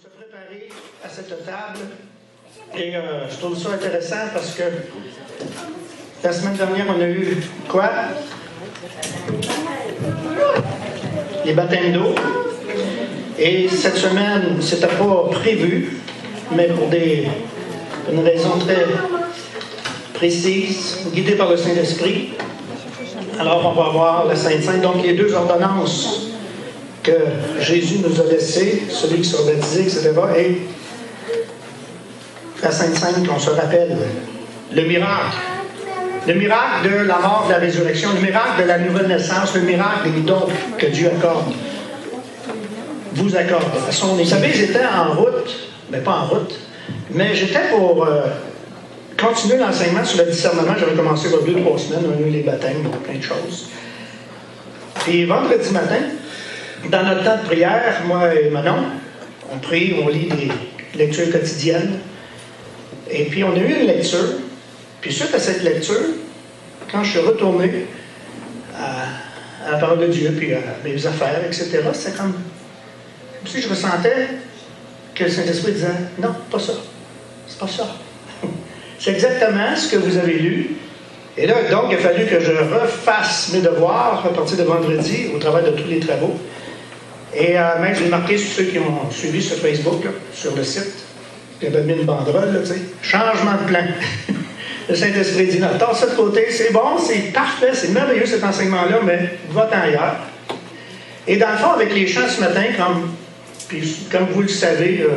se préparer à cette table. Et je trouve ça intéressant parce que la semaine dernière, on a eu quoi? Les baptêmes d'eau. Et cette semaine, c'était pas prévu, mais pour une raison très précise, guidée par le Saint-Esprit. Alors, on va voir la Sainte Seine. Donc, les deux ordonnances que Jésus nous a laissées, celui qui sera baptisé, etc., et la Sainte Seine qu'on se rappelle. Le miracle. Le miracle de la mort, de la résurrection, le miracle de la nouvelle naissance, le miracle des dons que Dieu accorde. Vous accorde. Vous savez, j'étais en route, mais pas en route, mais j'étais pour continuer l'enseignement sur le discernement. J'avais commencé il y a 2-3 semaines, on a eu les baptêmes, donc plein de choses. Puis vendredi matin, dans notre temps de prière, moi et Manon, on prie, on lit des lectures quotidiennes. Et puis on a eu une lecture. Puis suite à cette lecture, quand je suis retourné à la parole de Dieu, puis à mes affaires, etc., c'est comme si je ressentais que le Saint-Esprit disait « Non, pas ça. C'est pas ça. » C'est exactement ce que vous avez lu. Et là, donc, il a fallu que je refasse mes devoirs à partir de vendredi, au travers de tous les travaux. Et même, j'ai marqué sur ceux qui ont suivi sur Facebook, là, sur le site. J'avais mis une banderole, là, tu sais. Changement de plan. Le Saint-Esprit dit, non, tasse ça de côté, c'est bon, c'est parfait, c'est merveilleux cet enseignement-là, mais va-t'en ailleurs. Et dans le fond, avec les chants ce matin, comme vous le savez,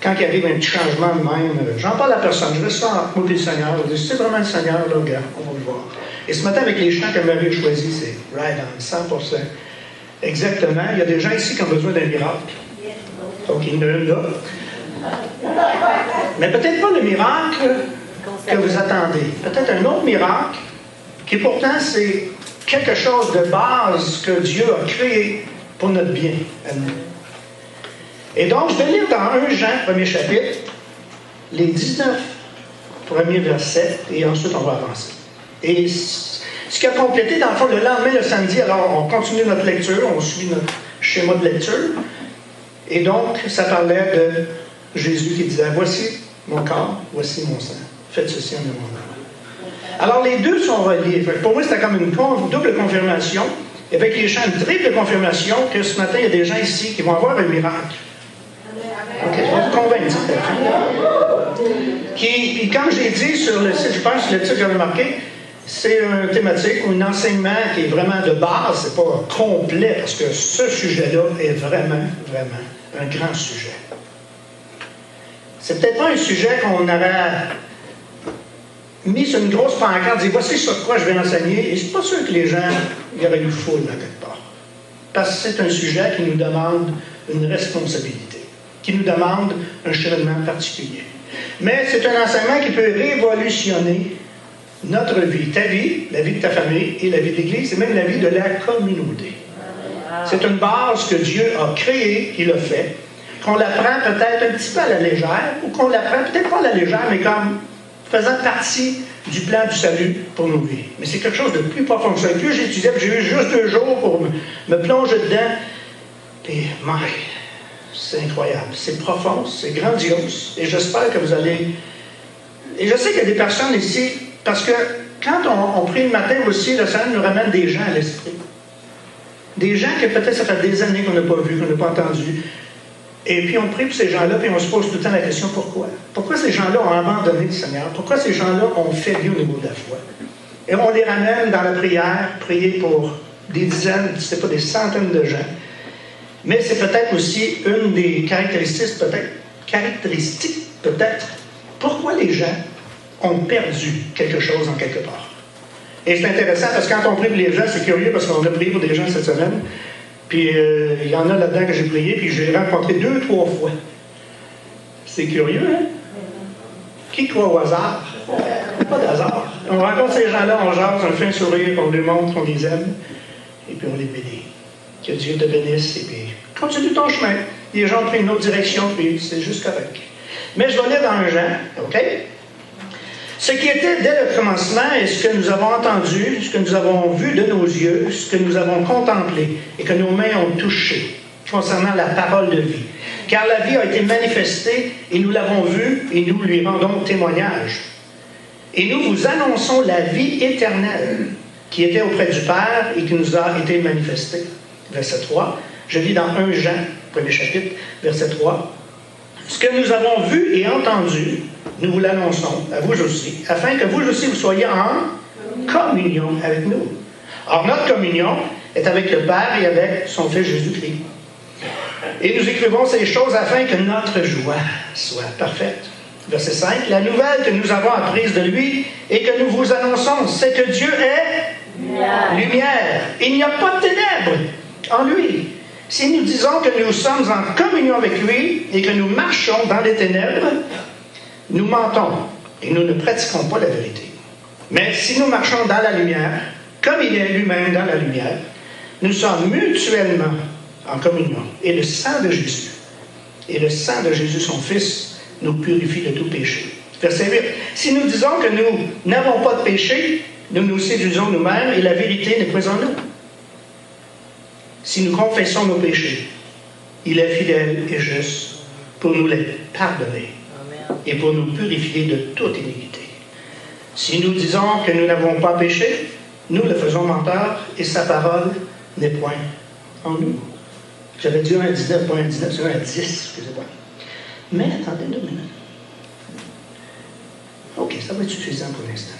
quand il arrive un petit changement de même, j'en parle à personne, je reste ça entre moi et le Seigneur. Je dis, c'est vraiment le Seigneur, là, regarde, on va le voir. Et ce matin, avec les chants que m'avait choisi, c'est right on, 100%. Exactement. Il y a des gens ici qui ont besoin d'un miracle. Donc, il y en a une là. Mais peut-être pas le miracle que vous attendez. Peut-être un autre miracle qui pourtant c'est quelque chose de base que Dieu a créé pour notre bien à nous. Et donc, je vais lire dans 1 Jean, premier chapitre, les 19 premiers versets, et ensuite on va avancer. Et ce qui a complété, dans le fond, le lendemain, le samedi, alors on continue notre lecture, on suit notre schéma de lecture, et donc, ça parlait de Jésus qui disait, voici mon corps, voici mon sang. Faites ceci en mémoire de moi. Alors, les deux sont reliés. Pour moi, c'était comme une double confirmation. Et avec les chants, une triple confirmation que ce matin, il y a des gens ici qui vont avoir un miracle. OK, je vais vous convaincre. Puis, comme j'ai dit sur le site, je pense que le titre que j'avais marqué, c'est une thématique ou un enseignement qui est vraiment de base, c'est pas complet, parce que ce sujet-là est vraiment, vraiment un grand sujet. C'est peut-être pas un sujet qu'on aurait mis sur une grosse pancarte, dit voici sur quoi je vais enseigner, et je suis pas sûr que les gens, il y aurait eu foule là quelque part. Parce que c'est un sujet qui nous demande une responsabilité, qui nous demande un cheminement particulier. Mais c'est un enseignement qui peut révolutionner notre vie, ta vie, la vie de ta famille et la vie de l'Église, et même la vie de la communauté. C'est une base que Dieu a créée, qu'il a fait, qu'on l'apprend peut-être un petit peu à la légère, ou qu'on l'apprend peut-être pas à la légère, mais comme faisant partie du plan du salut pour nos vies. Mais c'est quelque chose de plus profond que ça. Et plus j'étudiais, j'ai eu juste 2 jours pour me plonger dedans, et c'est incroyable, c'est profond, c'est grandiose, et j'espère que vous allez... Et je sais qu'il y a des personnes ici, parce que quand on prie le matin aussi, le Seigneur nous ramène des gens à l'esprit. Des gens que peut-être ça fait des années qu'on n'a pas vus, qu'on n'a pas entendus. Et puis on prie pour ces gens-là, puis on se pose tout le temps la question, pourquoi? Pourquoi ces gens-là ont abandonné le Seigneur? Pourquoi ces gens-là ont failli au niveau de la foi? Et on les ramène dans la prière, prier pour des dizaines, c'est pas des centaines de gens. Mais c'est peut-être aussi une des caractéristiques, peut-être, pourquoi les gens ont perdu quelque chose en quelque part. Et c'est intéressant parce que quand on prie pour les gens, c'est curieux parce qu'on a prié pour des gens cette semaine. Puis il y en a là-dedans que j'ai prié, puis j'ai rencontré 2-3 fois. C'est curieux, hein? Qui croit au hasard? Pas d'hasard. On rencontre ces gens-là, on jase, on fait un sourire, on les montre, on les aime, et puis on les bénit. Que Dieu te bénisse, et puis continue ton chemin. Les gens ont pris une autre direction, puis c'est juste correct. Mais je vais lire dans 1 Jean, OK? Ce qui était dès le commencement est ce que nous avons entendu, ce que nous avons vu de nos yeux, ce que nous avons contemplé et que nos mains ont touché. concernant la parole de vie. Car la vie a été manifestée et nous l'avons vue et nous lui rendons témoignage. Et nous vous annonçons la vie éternelle qui était auprès du Père et qui nous a été manifestée. Verset 3. Je lis dans 1 Jean, premier chapitre, verset 3. Ce que nous avons vu et entendu, nous vous l'annonçons, à vous aussi, afin que vous aussi vous soyez en communion avec nous. Or, notre communion est avec le Père et avec son Fils Jésus-Christ. Et nous écrivons ces choses afin que notre joie soit parfaite. Verset 5. La nouvelle que nous avons apprise de lui et que nous vous annonçons, c'est que Dieu est lumière. Il n'y a pas de ténèbres en lui. Si nous disons que nous sommes en communion avec lui et que nous marchons dans les ténèbres, nous mentons et nous ne pratiquons pas la vérité. Mais si nous marchons dans la lumière, comme il est lui-même dans la lumière, nous sommes mutuellement en communion. Et le sang de Jésus, son Fils, nous purifie de tout péché. Verset 8. Si nous disons que nous n'avons pas de péché, nous nous séduisons nous-mêmes et la vérité n'est pas en nous. Si nous confessons nos péchés, il est fidèle et juste pour nous les pardonner et pour nous purifier de toute iniquité. Si nous disons que nous n'avons pas péché, nous le faisons menteur et sa parole n'est point en nous. J'avais dit 1,19, pas 1,19, c'est 1,10, excusez-moi. Mais attendez 2 minutes. OK, ça va être suffisant pour l'instant.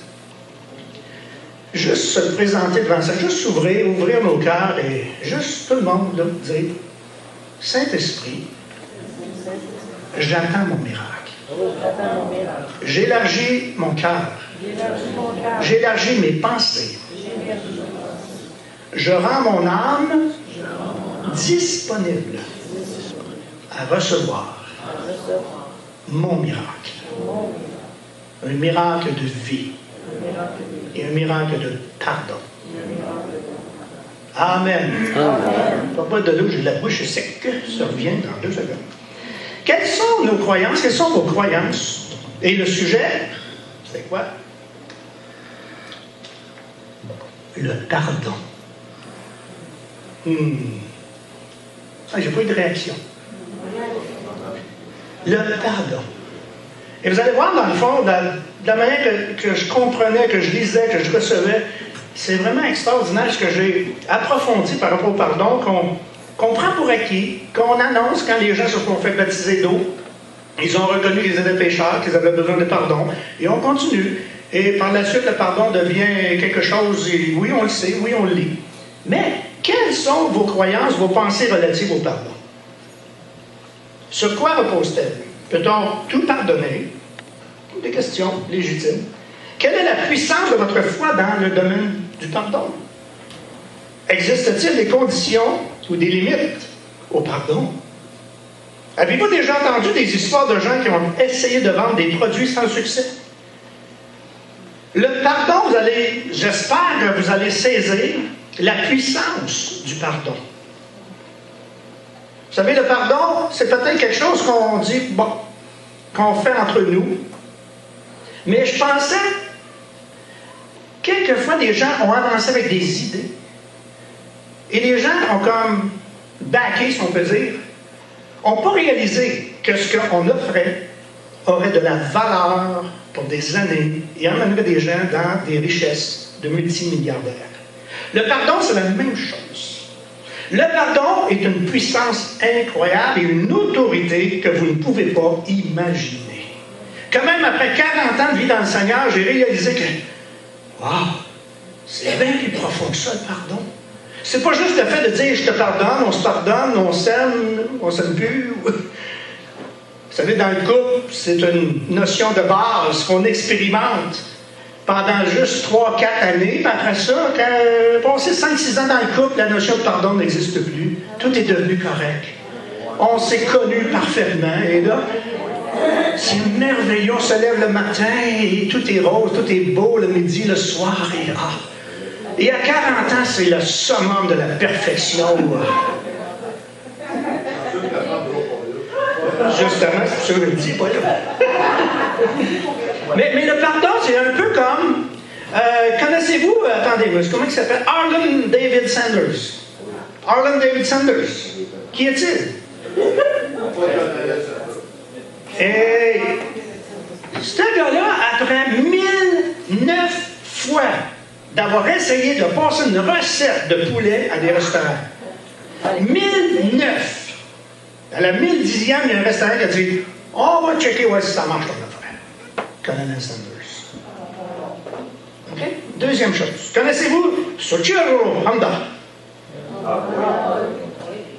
Juste se présenter devant ça, juste ouvrir nos cœurs et juste tout le monde là, dire Saint-Esprit, j'attends mon miracle. J'élargis mon cœur. J'élargis mes pensées. Je rends mon âme disponible à recevoir mon miracle. Un miracle de vie et un miracle de pardon. Amen. Pas de l'eau, j'ai la bouche sec. Ça revient dans 2 secondes. Quelles sont nos croyances? Quelles sont vos croyances? Et le sujet, c'est quoi? Le pardon. J'ai pas eu de réaction. Le pardon. Et vous allez voir, dans le fond, de la manière que je comprenais, que je lisais, que je recevais, c'est vraiment extraordinaire ce que j'ai approfondi par rapport au pardon, qu'on prend pour acquis, qu'on annonce quand les gens se sont fait baptiser d'eau. Ils ont reconnu qu'ils étaient pécheurs, qu'ils avaient besoin de pardon, et on continue. Et par la suite, le pardon devient quelque chose, et oui, on le sait, oui, on le lit. Mais quelles sont vos croyances, vos pensées relatives au pardon? Sur quoi repose-t-elle? Peut-on tout pardonner? Des questions légitimes. Quelle est la puissance de votre foi dans le domaine du pardon? Existe-t-il des conditions ou des limites au pardon? Avez-vous déjà entendu des histoires de gens qui ont essayé de vendre des produits sans succès? Le pardon, j'espère que vous allez saisir la puissance du pardon. Vous savez, le pardon, c'est peut-être quelque chose qu'on dit, bon, qu'on fait entre nous. Mais je pensais, quelquefois, des gens ont avancé avec des idées. Et les gens ont comme backé, si on peut dire, n'ont pas réalisé que ce qu'on offrait aurait de la valeur pour des années et emmènerait des gens dans des richesses de multimilliardaires. Le pardon, c'est la même chose. Le pardon est une puissance incroyable et une autorité que vous ne pouvez pas imaginer. Quand même, après 40 ans de vie dans le Seigneur, j'ai réalisé que, wow, c'est bien plus profond que ça, le pardon. C'est pas juste le fait de dire, je te pardonne, on s'aime plus. Vous savez, dans le couple, c'est une notion de base qu'on expérimente pendant juste 3-4 années. Puis après ça, quand on passé 5-6 ans dans le couple, la notion de pardon n'existe plus. Tout est devenu correct. On s'est connus parfaitement. Et là, c'est merveilleux. On se lève le matin et tout est rose, tout est beau le midi, le soir. Et à 40 ans, c'est le summum de la perfection. Justement, c'est sûr que je le dis, pas là. Mais le pardon, c'est un peu comme... connaissez-vous, attendez, comment il s'appelle? Arlen David Sanders. Harlan David Sanders. Qui est-il? Et ce gars-là, après 1009 fois d'avoir essayé de passer une recette de poulet à des restaurants, 1009. À la 1010e, il y a un restaurant qui a dit on va checker si ça marche ton affaire. Colonel Sanders. OK? Deuxième chose. Connaissez-vous Soichiro Honda?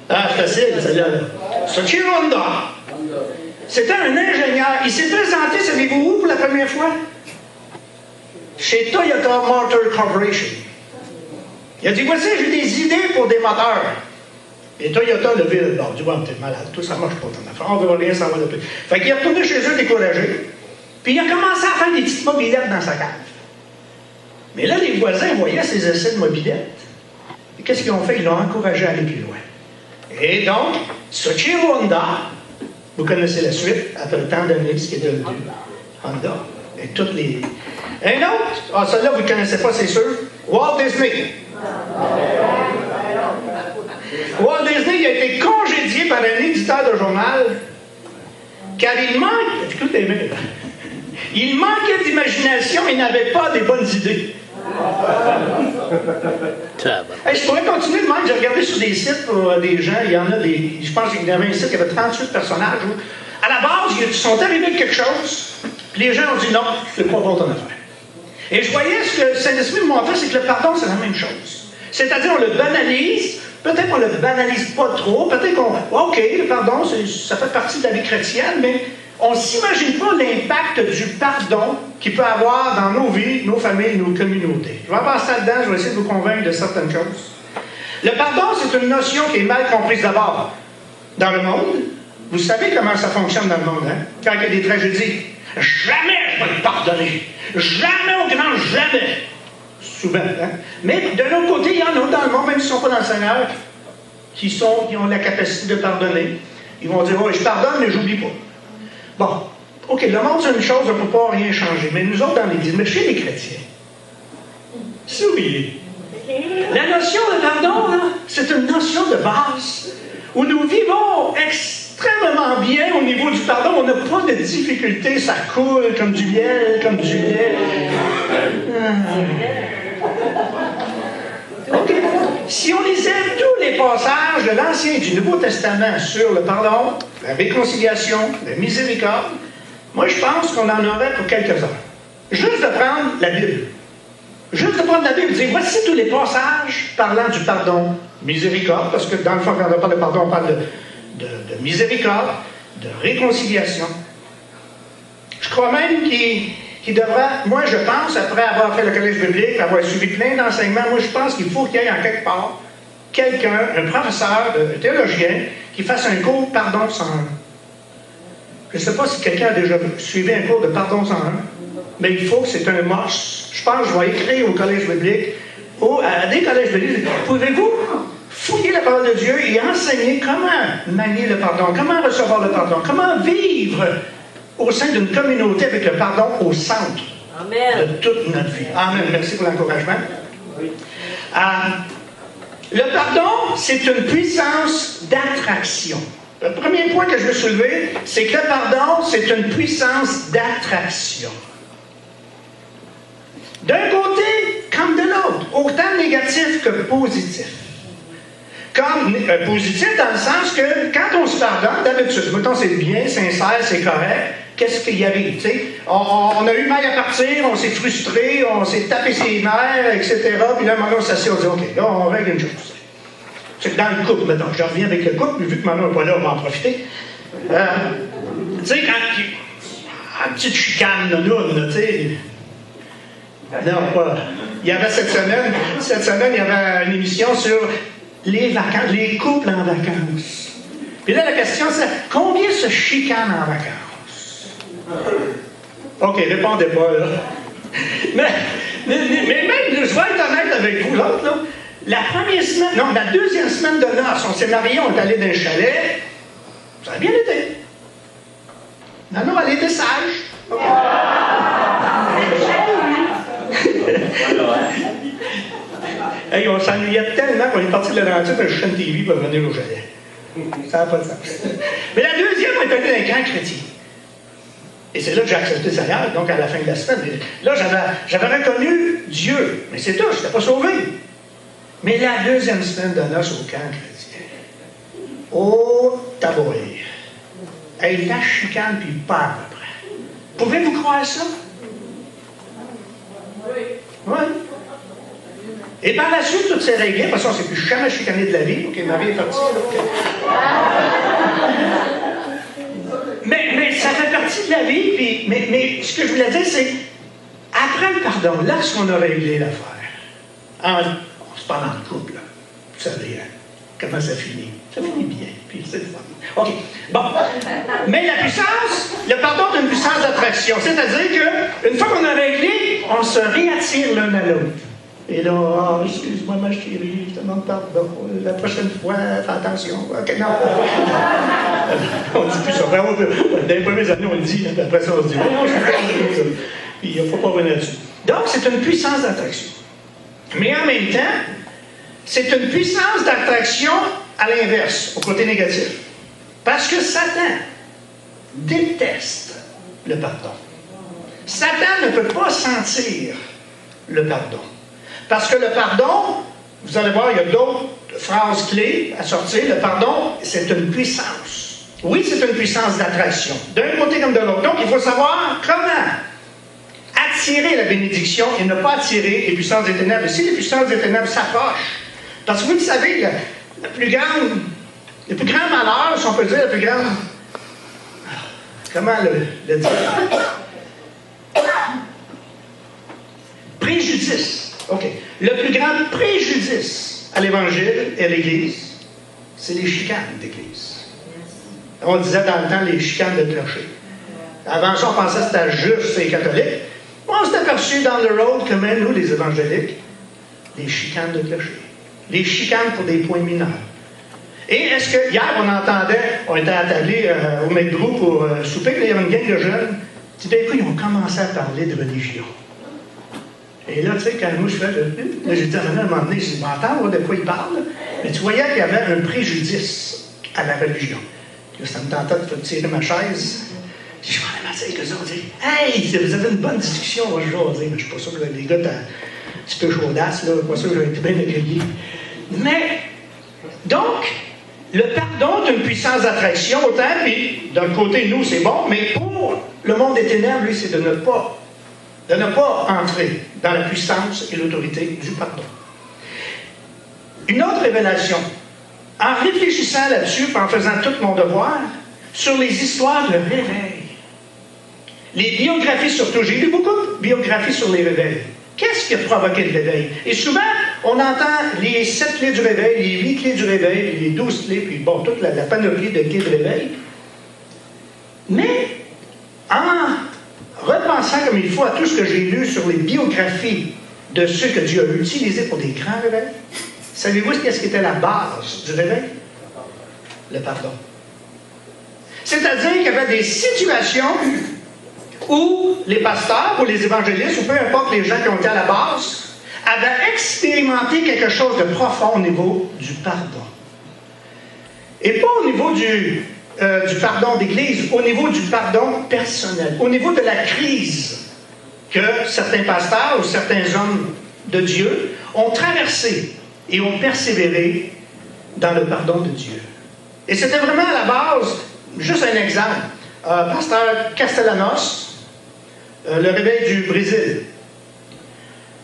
Ah, c'est facile, celle-là. Soichiro Honda. C'était un ingénieur. Il s'est présenté, savez-vous où pour la première fois? Chez Toyota Motor Corporation. Il a dit voici, j'ai des idées pour des moteurs. Et Toyota l'a vu le bord. Il dit ouais, t'es malade, tout ça marche pas ton affaire. On veut rien savoir de plus. Fait qu'il est retourné chez eux découragé. Puis il a commencé à faire des petites mobilettes dans sa cave. Mais là, les voisins voyaient ses essais de mobilettes. Et qu'est-ce qu'ils ont fait? Ils l'ont encouragé à aller plus loin. Et donc, Soichiro Honda, vous connaissez la suite, après tant d'années, ce qui est devenu Honda. Et toutes les. Un autre, ah, celui-là, vous ne le connaissez pas, c'est sûr. Walt Disney. Walt Disney a été congédié par un éditeur de journal car il manquait d'imagination et n'avait pas des bonnes idées. Hey, je pourrais continuer de même. J'ai regardé sur des sites pour des gens, il y en a des. Je pense qu'il y avait un site qui avait 38 personnages où, à la base, ils sont arrivés avec quelque chose, puis les gens ont dit non, c'est pas bon ton affaire. Et je voyais ce que Saint-Esprit me montrait, c'est que le pardon, c'est la même chose. C'est-à-dire, on le banalise, peut-être qu'on ne le banalise pas trop, peut-être qu'on. OK, le pardon, ça fait partie de la vie chrétienne, mais on ne s'imagine pas l'impact du pardon qu'il peut avoir dans nos vies, nos familles, nos communautés. Je vais passer là-dedans, je vais essayer de vous convaincre de certaines choses. Le pardon, c'est une notion qui est mal comprise d'abord. Dans le monde, vous savez comment ça fonctionne dans le monde, hein? Quand il y a des tragédies. Jamais je vais te pardonner. Jamais au grand jamais. Souvent, hein? Mais de l'autre côté, il y en a dans le monde, même s'ils ne sont pas dans le Seigneur, qui ont la capacité de pardonner. Ils vont dire, oh, je pardonne, mais j'oublie pas. Bon, OK, le monde, c'est une chose, on ne peut pas rien changer. Mais nous autres, dans l'Église, mais chez les chrétiens, c'est oublié. La notion de pardon, là, c'est une notion de base où nous vivons extrêmement bien au niveau du pardon. On n'a pas de difficulté, ça coule comme du miel, comme du lait. OK. Si on lisait tous les passages de l'Ancien et du Nouveau Testament sur le pardon, la réconciliation, la miséricorde, moi je pense qu'on en aurait pour quelques heures. Juste de prendre la Bible. Juste de prendre la Bible et dire voici tous les passages parlant du pardon, miséricorde, parce que dans le fond, quand on parle de pardon, on parle de miséricorde, de réconciliation. Je crois même qu'il devra, moi je pense, après avoir fait le collège biblique, avoir suivi plein d'enseignements, moi je pense qu'il faut qu'il y ait en quelque part quelqu'un, un professeur, un théologien, qui fasse un cours pardon 101. Je ne sais pas si quelqu'un a déjà suivi un cours de pardon 101, mais il faut que c'est un must. Je pense que je vais écrire au collège biblique, ou à des collèges bibliques, pouvez-vous fouiller la parole de Dieu et enseigner comment manier le pardon, comment recevoir le pardon, comment vivre au sein d'une communauté avec le pardon au centre de toute notre vie. Amen. Merci pour l'encouragement. Le pardon, c'est une puissance d'attraction. Le premier point que je veux soulever, c'est que le pardon, c'est une puissance d'attraction. D'un côté comme de l'autre, autant négatif que positif. Comme positif dans le sens que quand on se pardonne, d'habitude, mettons c'est bien, sincère, c'est correct, qu'est-ce qu'il y arrive? On a eu mal à partir, on s'est frustré, on s'est tapé ses nerfs, etc. Puis là, maintenant, on s'assied, on dit OK, là, on règle une chose. C'est que dans le couple, mettons, je reviens avec le couple, mais vu que maintenant, on n'est pas là, on va en profiter. Tu sais, quand. Une petite chicane, là, tu sais. Non, pas. Il y avait cette semaine, il y avait une émission sur les vacances, les couples en vacances. Puis là, la question, c'est combien se chicanent en vacances? OK, répondez pas, là. Mais même, je vais être honnête avec vous, l'autre, là. La première semaine, non, la deuxième semaine de noces, on s'est mariés, on est allé dans un chalet. Ça a bien été. Non, elle était sage. Okay. Hey, on s'ennuyait tellement qu'on est parti de la dentiste pour acheter une TV pour revenir au chalet. Ça n'a pas de sens. Mais la deuxième, on est allé dans un camp chrétien. Et c'est là que j'ai accepté le Seigneur, donc à la fin de la semaine. Là, j'avais reconnu Dieu, mais c'est tout, je n'étais pas sauvé. Mais la deuxième semaine de noces au camp chrétien, oh, taboué. Hey, la chicane, puis peur après. Pouvez-vous croire ça? Oui. Oui. Et par la suite, tout s'est réglé, parce qu'on ne s'est plus jamais chicané de la vie. OK, ma vie est partie. Mais ça fait partie de la vie. Puis, mais ce que je voulais dire, c'est, après le pardon, lorsqu'on a réglé l'affaire, on se parle en couple, là. Vous savez, hein, comment ça finit? Ça finit bien, puis c'est le fun. OK, bon. Mais la puissance, le pardon est une puissance d'attraction. C'est-à-dire qu'une fois qu'on a réglé, on se réattire l'un à l'autre. Et là, oh, excuse-moi ma chérie, je te demande pardon. La prochaine fois, fais attention. OK, non. On ne dit plus ça. Dans les premières années, on le dit. Après ça, on se dit, non, je suis pas. Puis il ne faut pas revenir là-dessus. Donc, c'est une puissance d'attraction. Mais en même temps, c'est une puissance d'attraction à l'inverse, au côté négatif. Parce que Satan déteste le pardon. Satan ne peut pas sentir le pardon. Parce que le pardon, vous allez voir, il y a d'autres phrases clés à sortir. Le pardon, c'est une puissance. Oui, c'est une puissance d'attraction, d'un côté comme de l'autre. Donc, il faut savoir comment attirer la bénédiction et ne pas attirer les puissances des ténèbres. Et si les puissances des ténèbres s'approchent, parce que vous le savez, le plus grand malheur, si on peut dire, le plus grand... Comment le dire? Préjudice. OK. Le plus grand préjudice à l'Évangile et à l'Église, c'est les chicanes d'Église. On disait dans le temps les chicanes de clocher. Avant ça, on pensait que c'était juste les catholiques. On s'est aperçu dans le road que même nous, les évangéliques, les chicanes de clocher. Les chicanes pour des points mineurs. Et est-ce que, hier, on était attablés au McDrew pour souper, puis il y avait une gang de jeunes, puis d'un coup, ils ont commencé à parler de religion. Et là, tu sais, quand moi je fais, là, j'ai dit à un moment donné, je vais entendre de quoi ils parlent, mais tu voyais qu'il y avait un préjudice à la religion. Puis là, ça me tentait de tirer ma chaise. Je dis, je vais aller m'asseoir avec eux autres, dire, hey, vous avez une bonne discussion, on va jaser. Mais je ne suis pas sûr que les gars, t'as un petit peu chaudasse, là, pas sûr que j'aurais été bien accueilli. Mais, donc, le pardon est une puissance d'attraction, autant, puis d'un côté, nous, c'est bon, mais pour le monde des ténèbres, lui, c'est de ne pas entrer dans la puissance et l'autorité du pardon. Une autre révélation, en réfléchissant là-dessus, en faisant tout mon devoir, sur les histoires de réveil. Les biographies surtout, j'ai lu beaucoup de biographies sur les réveils. Qu'est-ce qui a provoqué le réveil? Et souvent, on entend les 7 clés du réveil, les 8 clés du réveil, les 12 clés, puis bon, toute la panoplie de clés de réveil. Mais, en repensant comme il faut à tout ce que j'ai lu sur les biographies de ceux que Dieu a utilisés pour des grands réveils, savez-vous ce qui était la base du réveil? Le pardon. C'est-à-dire qu'il y avait des situations où les pasteurs ou les évangélistes, ou peu importe les gens qui ont été à la base, avaient expérimenté quelque chose de profond au niveau du pardon. Et pas au niveau du pardon d'Église, au niveau du pardon personnel, au niveau de la crise que certains pasteurs ou certains hommes de Dieu ont traversé et ont persévéré dans le pardon de Dieu. Et c'était vraiment à la base, juste un exemple, pasteur Castellanos, le réveil du Brésil,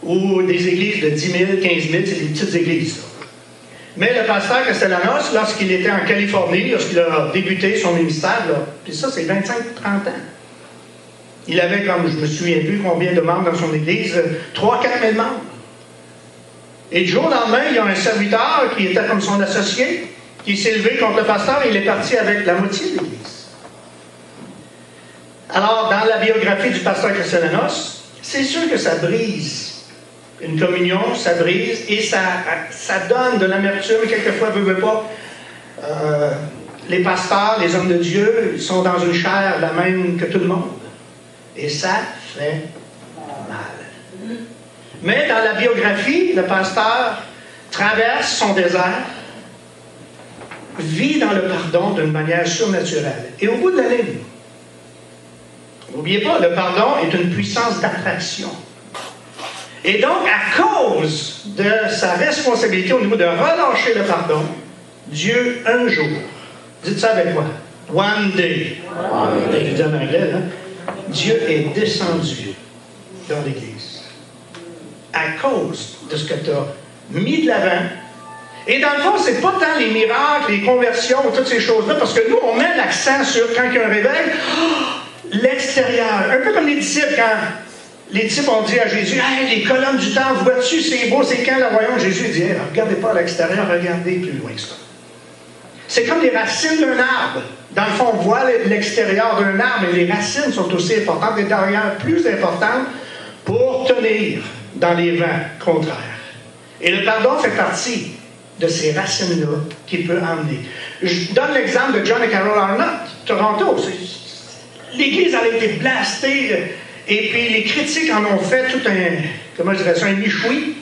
ou des églises de 10 000, 15 000, c'est des petites églises. Là. Mais le pasteur Castellanos, lorsqu'il était en Californie, lorsqu'il a débuté son ministère, là, puis ça, c'est 25-30 ans. Il avait, comme je ne me souviens plus combien de membres dans son église, 3-4 000 membres. Et du jour au lendemain, il y a un serviteur qui était comme son associé, qui s'est levé contre le pasteur et il est parti avec la moitié de l'église. Alors, dans la biographie du pasteur Castellanos, c'est sûr que ça brise une communion, ça brise, et ça donne de l'amertume, quelquefois, veut pas. Les pasteurs, les hommes de Dieu, ils sont dans une chair la même que tout le monde. Et ça fait mal. Mais dans la biographie, le pasteur traverse son désert, vit dans le pardon d'une manière surnaturelle. Et au bout de la ligne, n'oubliez pas, le pardon est une puissance d'attraction. Et donc, à cause de sa responsabilité au niveau de relâcher le pardon, Dieu, un jour, dites ça avec moi, one day, je dis en anglais, là, Dieu est descendu dans l'Église. À cause de ce que tu as mis de l'avant. Et dans le fond, c'est pas tant les miracles, les conversions, toutes ces choses-là, parce que nous, on met l'accent sur, quand il y a un réveil, l'extérieur. Un peu comme les disciples, quand les disciples ont dit à Jésus, « Hey, les colonnes du temple, vois-tu, c'est beau, c'est quand le royaume? » Jésus dit, hey, « Regardez pas à l'extérieur, regardez plus loin que ça. » C'est comme les racines d'un arbre. Dans le fond, on voit l'extérieur d'un arbre, mais les racines sont aussi importantes, et derrière plus importantes, pour tenir dans les vents contraires. Et le pardon fait partie de ces racines-là qu'il peut emmener. Je donne l'exemple de John et Carol Arnott, Toronto. L'Église a été blastée, et puis les critiques en ont fait tout un, comment je dirais ça, un michoui.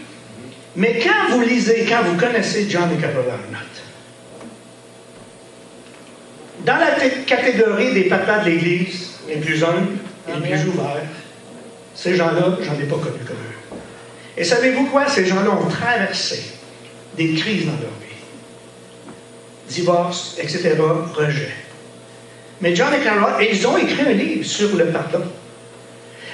Mais quand vous lisez, quand vous connaissez John et Carol Arnott, dans la catégorie des papas de l'Église, les plus humbles et les plus ouverts, ces gens-là, j'en ai pas connu comme eux. Et savez-vous quoi? Ces gens-là ont traversé des crises dans leur vie. Divorce, etc., rejet. Mais John et Carol, ils ont écrit un livre sur le pardon.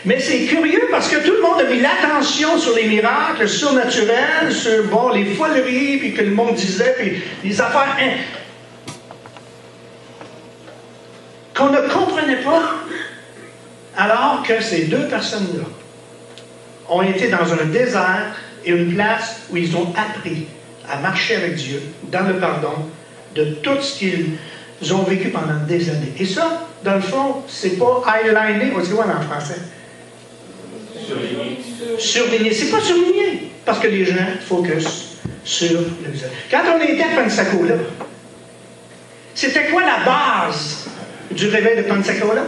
Mais c'est curieux parce que tout le monde a mis l'attention sur les miracles surnaturels, sur bon, les foleries, puis que le monde disait, puis les affaires qu'on ne comprenait pas, alors que ces deux personnes-là ont été dans un désert et une place où ils ont appris à marcher avec Dieu, dans le pardon, de tout ce qu'ils ont vécu pendant des années. Et ça, dans le fond, c'est pas highlighté, on dit quoi en français? Surligné. Surligné. C'est pas surligné, parce que les gens focus sur le visage. Quand on était à Pensacola, c'était quoi la base du réveil de Pensacola?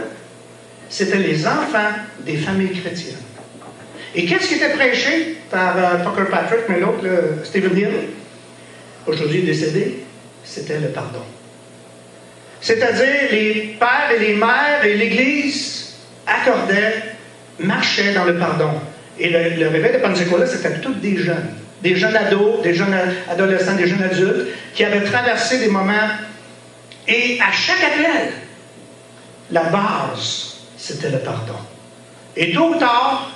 C'était les enfants des familles chrétiennes. Et qu'est-ce qui était prêché par Tucker Patrick, mais l'autre, Stephen Hill, aujourd'hui décédé? C'était le pardon. C'est-à-dire, les pères et les mères et l'Église accordaient, marchaient dans le pardon. Et le réveil de Pensacola, c'était tous des jeunes ados, des jeunes adolescents, des jeunes adultes, qui avaient traversé des moments. Et à chaque appel, la base, c'était le pardon. Et tôt ou tard,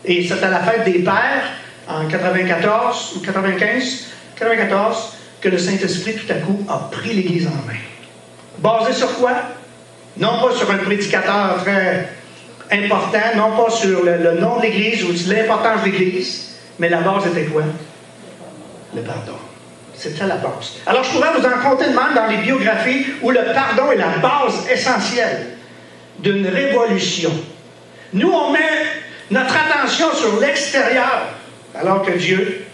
et c'était la fête des pères, en 94 ou 95, 94, que le Saint-Esprit, tout à coup, a pris l'Église en main. Basé sur quoi? Non pas sur un prédicateur très important, non pas sur le nom de l'Église ou sur l'importance de l'Église, mais la base était quoi? Le pardon. C'était la base. Alors, je pourrais vous en compter de même dans les biographies où le pardon est la base essentielle d'une révolution. Nous, on met notre attention sur l'extérieur, alors que Dieu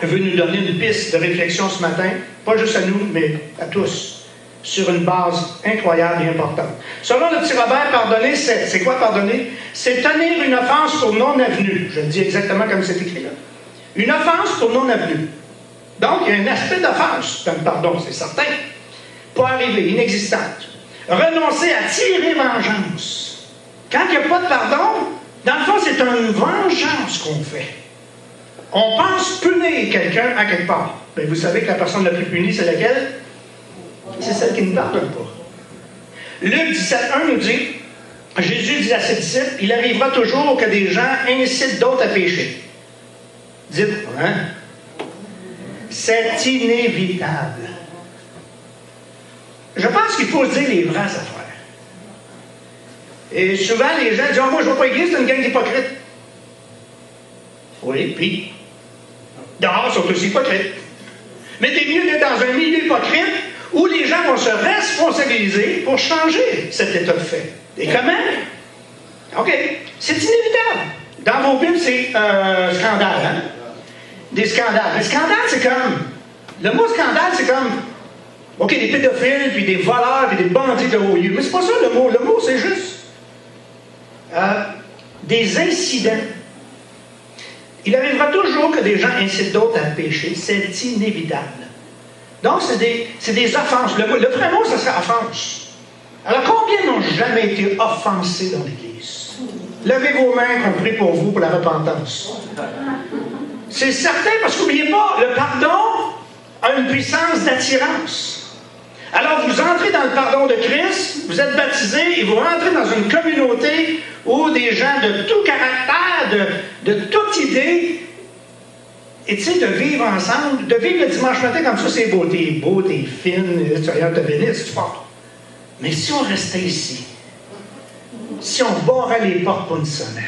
veut nous donner une piste de réflexion ce matin, pas juste à nous, mais à tous, sur une base incroyable et importante. Selon le petit Robert, pardonner, c'est quoi pardonner? C'est tenir une offense pour non-avenue. Je le dis exactement comme c'est écrit là. Une offense pour non-avenue. Donc, il y a un aspect d'offense dans le pardon, c'est certain. Pas arriver, inexistante. Renoncer à tirer vengeance. Quand il n'y a pas de pardon, dans le fond, c'est une vengeance qu'on fait. On pense punir quelqu'un à quelque part. Bien, vous savez que la personne la plus punie, c'est laquelle? C'est celle qui ne pardonne pas. Luc 17,1 nous dit, Jésus dit à ses disciples, il arrivera toujours que des gens incitent d'autres à pécher. Dites, hein? C'est inévitable. Je pense qu'il faut se dire les vraies affaires. Et souvent, les gens disent, oh, moi, je ne vais pas à l'église, c'est une gang d'hypocrites. Oui, puis, dehors, ils sont aussi hypocrites. Mais t'es mieux d'être dans un milieu hypocrite où les gens vont se responsabiliser pour changer cet état de fait. Et comment? OK, c'est inévitable. Dans vos Bibles, c'est scandale, hein? Des scandales. Les scandales, c'est comme... Le mot scandale, c'est comme... OK, des pédophiles, puis des voleurs, puis des bandits de haut lieu. Mais c'est pas ça le mot. Le mot, c'est juste... des incidents. Il arrivera toujours que des gens incitent d'autres à pécher. C'est inévitable. Donc, c'est des offenses. Le vrai mot, ça serait offense. Alors, combien n'ont jamais été offensés dans l'Église? Levez vos mains qu'on prie pour vous pour la repentance. C'est certain, parce qu'oubliez pas, le pardon a une puissance d'attirance. Alors, vous entrez dans le pardon de Christ, vous êtes baptisés et vous rentrez dans une communauté où des gens de tout caractère, de toute idée, et tu sais, de vivre ensemble, de vivre le dimanche matin comme ça, c'est beau, t'es fine, l'extérieur te bénit, c'est fort. Mais si on restait ici, si on barrait les portes pour une semaine,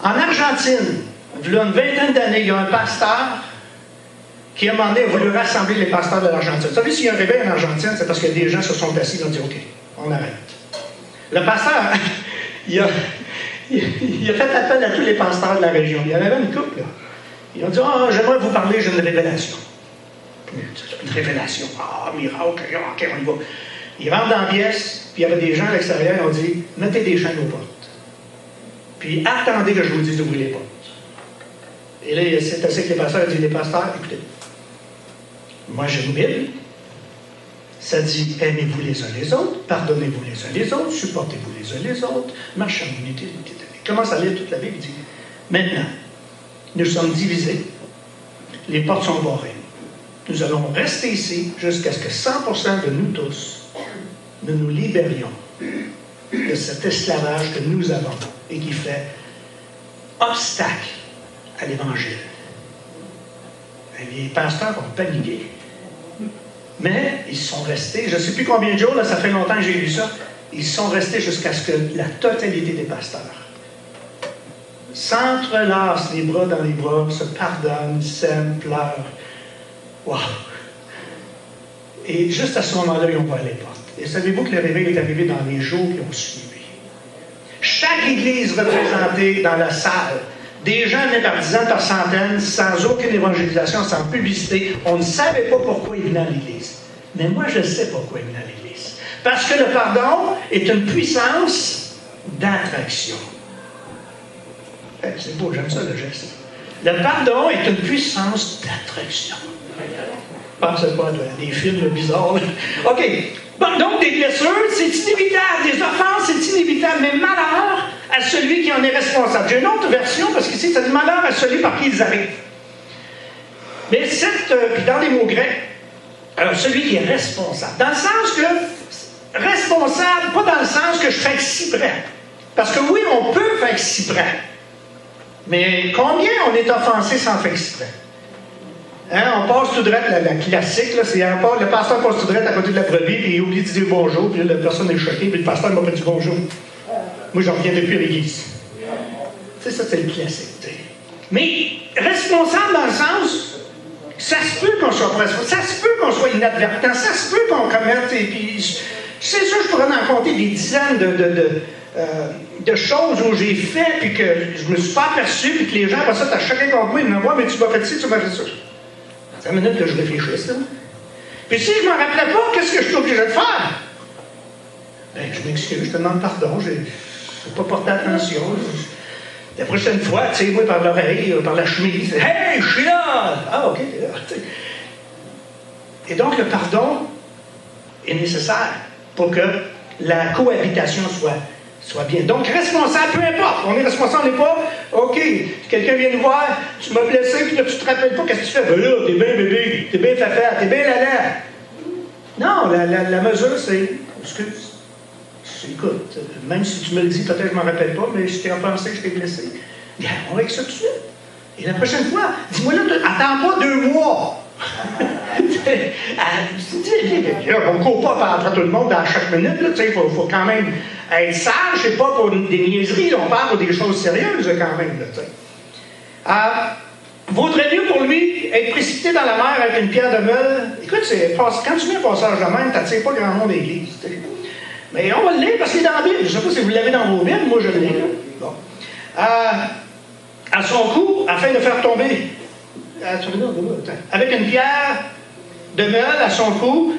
en Argentine, il y a une vingtaine d'années, il y a un pasteur qui a demandé, a voulu rassembler les pasteurs de l'Argentine. Vous savez, s'il y a un réveil en Argentine, c'est parce que des gens se sont assis et ont dit, OK, on arrête. Le pasteur, il a fait appel à tous les pasteurs de la région. Il y en avait une couple, là. Ils ont dit, j'aimerais vous parler, j'ai une révélation. Une révélation. Miracle, OK, on y va. Ils rentrent dans la pièce, puis il y avait des gens à l'extérieur, ils ont dit, mettez des chaînes aux portes. Puis attendez que je vous dise d'ouvrir les portes. Et là, c'est assez que les pasteurs disent, les pasteurs, écoutez, moi j'ai une Bible, ça dit, aimez-vous les uns les autres, pardonnez-vous les uns les autres, supportez-vous les uns les autres, marchez en unité. Commence à lire toute la Bible, il dit, maintenant, nous sommes divisés, les portes sont barrées. Nous allons rester ici jusqu'à ce que 100% de nous tous, nous nous libérions de cet esclavage que nous avons et qui fait obstacle à l'Évangile. Les pasteurs ont paniqué. Mais ils sont restés, je ne sais plus combien de jours, là, ça fait longtemps que j'ai lu ça, ils sont restés jusqu'à ce que la totalité des pasteurs s'entrelacent les bras dans les bras, se pardonnent, s'aiment, pleurent. Wow! Et juste à ce moment-là, ils ont ouvert les portes. Et savez-vous que le réveil est arrivé dans les jours qui ont suivi? Chaque église représentée dans la salle, des gens venaient par dizaines, par centaines, sans aucune évangélisation, sans publicité. On ne savait pas pourquoi ils venaient à l'église. Mais moi, je sais pourquoi ils venaient à l'église. Parce que le pardon est une puissance d'attraction. C'est beau, j'aime ça le geste. Le pardon est une puissance d'attraction. Pensez pas à des films bizarres. OK. Bon, donc, des blessures, c'est inévitable. Des offenses, c'est inévitable. Mais malheur à celui qui en est responsable. J'ai une autre version, parce qu'ici, ça dit malheur à celui par qui ils arrivent. Mais puis dans les mots grecs, alors celui qui est responsable. Dans le sens que, responsable, pas dans le sens que je fais exprès. Parce que oui, on peut faire exprès. Mais combien on est offensé sans faire exprès? Hein, on passe tout droit, la classique, là, c'est le pasteur passe tout droit à côté de la brebis, puis il oublie de dire bonjour, puis la personne est choquée, puis le pasteur m'a pas dit bonjour. Moi, j'en reviens depuis à l'église. Tu sais, ça, c'est le classique. T'sais. Mais responsable dans le sens, ça se peut qu'on soit responsable, ça se peut qu'on soit inadvertant, ça se peut qu'on commette, et puis, c'est sûr, je pourrais en compter des dizaines de choses où j'ai fait, puis que je me suis pas aperçu, puis que les gens, après ça, t'as choqué contre moi, ils me voient, mais tu m'as fait ci, tu m'as fait ça. C'est une minute que je réfléchisse, là. Puis si je ne m'en rappelais pas, qu'est-ce que je suis obligé de faire? Ben, je m'excuse, je te demande pardon, je n'ai pas porté attention. La prochaine fois, tu sais, moi, par l'oreille, par la chemise, « Hey, je suis là! » Ah, OK, t'es là. Et donc, le pardon est nécessaire pour que la cohabitation soit bien. Donc, responsable, peu importe. On est responsable, on n'est pas, OK, quelqu'un vient nous voir, tu m'as blessé, puis là, tu te rappelles pas, qu'est-ce que tu fais? Ben là, t'es bien bébé, t'es bien fafard, t'es bien lala. Non, la mesure, c'est, excuse, écoute, même si tu me le dis, peut-être que je m'en rappelle pas, mais je t'ai pensé que je t'ai blessé. Bien, on règle ça tout de suite. Et la prochaine fois, dis-moi là, attends pas 2 mois. On ne court pas après tout le monde à chaque minute. Il faut quand même être sage. C'est pas pour des niaiseries. On parle pour des choses sérieuses quand même. Vaudrait mieux pour lui être précipité dans la mer avec une pierre de meule. Écoute, quand tu mets un passage de même, tu n'attires pas grand monde d'église. Mais on va le lire parce qu'il est dans la Bible. Je ne sais pas si vous l'avez dans vos Bibles. Moi, je l'ai. Bon. À son cou, afin de faire tomber. Avec une pierre de meule à son cou,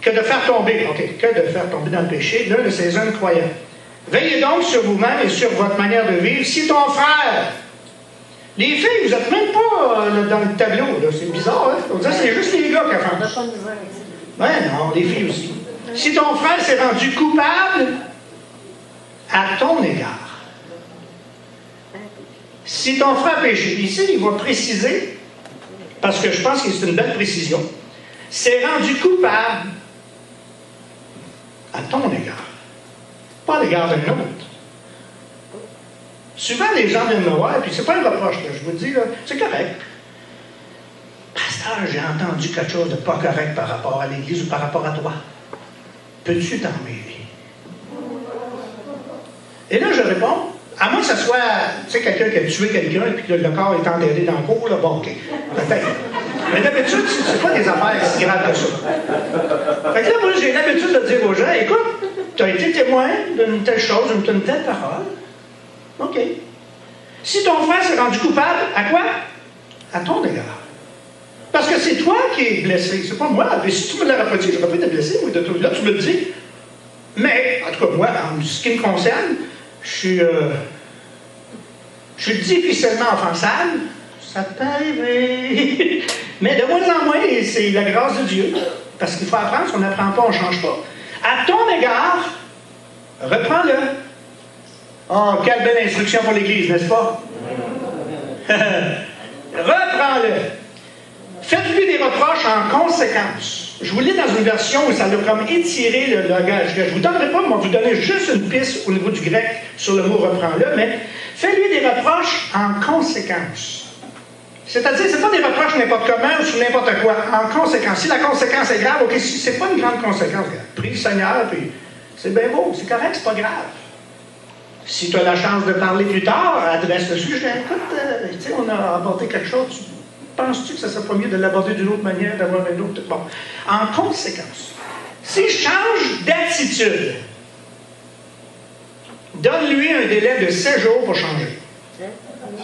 que de faire tomber, OK, que de faire tomber dans le péché, l'un de ses hommes croyants. Veillez donc sur vous-même et sur votre manière de vivre. Si ton frère, les filles, vous n'êtes même pas dans le tableau, c'est bizarre, hein? On dirait que c'est juste les gars qui font ça. Ouais, non, les filles aussi. Si ton frère s'est rendu coupable à ton égard, si ton frère péché, ici, il va préciser, parce que je pense que c'est une belle précision, s'est rendu coupable à ton égard, pas à l'égard d'un autre. Souvent, les gens viennent me voir, puis c'est pas un reproche, là, je vous dis, là, c'est correct. Pasteur, j'ai entendu quelque chose de pas correct par rapport à l'Église ou par rapport à toi. Peux-tu t'en mêler? Et là, je réponds, à moins que ce soit, tu sais, quelqu'un qui a tué quelqu'un et que le corps est enterré dans le cours, là, bon, OK, peut-être. Mais d'habitude, c'est pas des affaires si graves que ça. Fait que là, moi, j'ai l'habitude de dire aux gens, écoute, tu as été témoin d'une telle chose, d'une telle parole. OK. Si ton frère s'est rendu coupable, à quoi? À ton égard. Parce que c'est toi qui es blessé, c'est pas moi. Mais si tu me l'aurais pas dit, j'aurais pas été blessé, moi, de tout. Là, tu me le dis. Mais, en tout cas, moi, en ce qui me concerne, je suis difficilement offensable. Ça peut arriver. Mais de moins en moins, c'est la grâce de Dieu. Parce qu'il faut apprendre, si on n'apprend pas, on ne change pas. À ton égard, reprends-le. Oh, quelle belle instruction pour l'Église, n'est-ce pas? Reprends-le. Faites-lui des reproches en conséquence. Je vous lis dans une version où ça a comme étiré le langage. Je ne vous donnerai pas, mais je vais vous donner juste une piste au niveau du grec sur le mot reprends-le, mais faites-lui des reproches en conséquence. C'est-à-dire, ce n'est pas des reproches n'importe comment ou sur n'importe quoi. En conséquence. Si la conséquence est grave, OK, si ce n'est pas une grande conséquence, prie le Seigneur, puis c'est bien beau, c'est correct, c'est pas grave. Si tu as la chance de parler plus tard, adresse le sujet. Écoute, tu sais, on a abordé quelque chose. Penses-tu que ça serait pas mieux de l'aborder d'une autre manière, d'avoir un autre... Bon. En conséquence, s'il change d'attitude, donne-lui un délai de 7 jours pour changer.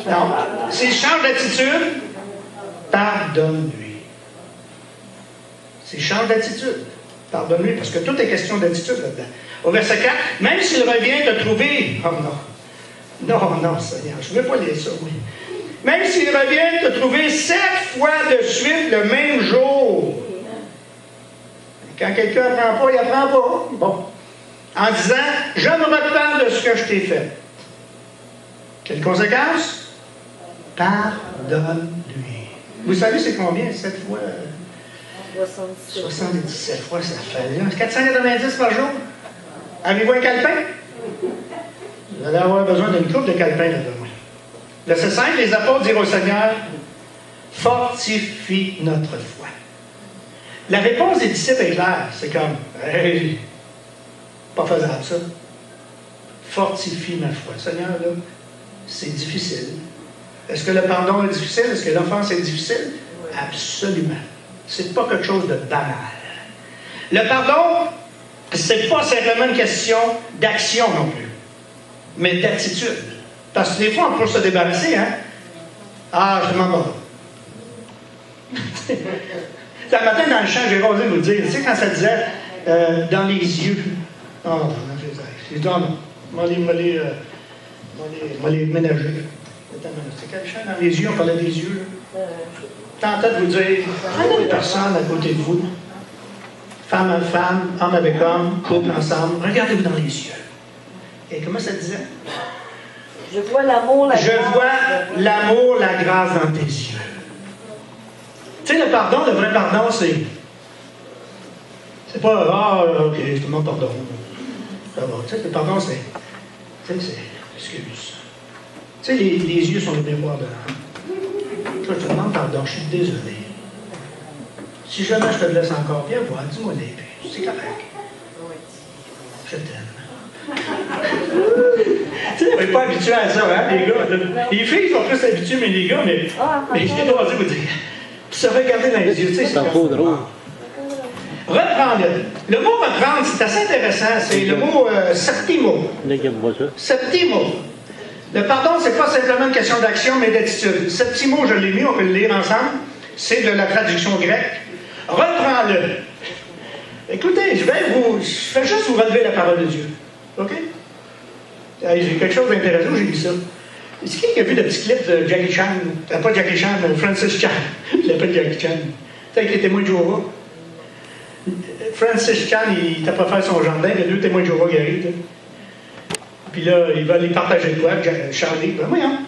Non. S'il change d'attitude, pardonne-lui. S'il change d'attitude, pardonne-lui, parce que tout est question d'attitude là-dedans. Au verset 4, même s'il revient te trouver... Oh non. Non, Seigneur, je ne veux pas lire ça, oui. Même s'il revient te trouver 7 fois de suite le même jour. Quand quelqu'un n'apprend pas, il n'apprend pas. Bon. En disant, je me repens de ce que je t'ai fait. Quelle conséquence? Pardonne-lui. Vous savez, c'est combien, 7 fois? 77 fois, ça fait là. 490 par jour? Avez-vous un calepin? Vous allez avoir besoin d'une coupe de calepin là-dedans. Verset 5, les apôtres dirent au Seigneur, fortifie notre foi. La réponse des disciples est claire. C'est comme, hey, pas faisable ça. Fortifie ma foi. Seigneur, là, c'est difficile. Est-ce que le pardon est difficile? Est-ce que l'offense est difficile? Absolument. C'est pas quelque chose de banal. Le pardon, c'est pas simplement une question d'action non plus, mais d'attitude. Parce que des fois, on peut se débarrasser, hein? Ah, je m'en vais. Ce matin, dans le champ, j'ai osé vous le dire. Tu sais, quand ça disait dans les yeux. Oh, non, j'ai dit, non, on va les ménager. C'est quel champ dans les yeux? On parlait des yeux. Tentais de vous dire, prenez une personne à côté de vous, femme à femme, homme avec homme, couple ensemble, regardez-vous dans les yeux. Et comment ça disait? Je vois l'amour, la grâce. Je vois l'amour, la grâce dans tes yeux. Tu sais, le pardon, le vrai pardon, c'est pas, ah, ok, je te demande pardon. Ça va. Tu sais, le pardon, c'est, excuse. Tu sais, les yeux sont les miroirs de l'âme. Je te demande pardon, je suis désolé. Si jamais je te laisse encore, viens voir, dis-moi les c'est correct. Je t'aime. Tu sais, on n'est pas habitué à ça, hein, les gars. Les filles sont plus habituées, mais les gars, mais je dois vous dire, se regarder dans les yeux, tu sais, c'est trop drôle. Reprends-le. Le mot reprendre, c'est assez intéressant. C'est le mot septimo. Septimo. Le pardon, c'est pas simplement une question d'action, mais d'attitude. Septimo, je l'ai mis, on peut le lire ensemble. C'est de la traduction grecque. Reprends-le. Écoutez, je vais juste vous relever la parole de Dieu. OK? Hey, j'ai quelque chose d'intéressant, j'ai vu ça. C'est qui a vu le petit clip de Jackie Chan? Pas Jackie Chan, Francis Chan. Je l'appelle Jackie Chan. Tu sais, avec les témoins de Jéhovah. Francis Chan, il t'a pas fait son jardin, il y a 2 témoins de Jéhovah qui arrivent. Là. Puis là, il va aller partager le quoi, Charlie. Ben voyons.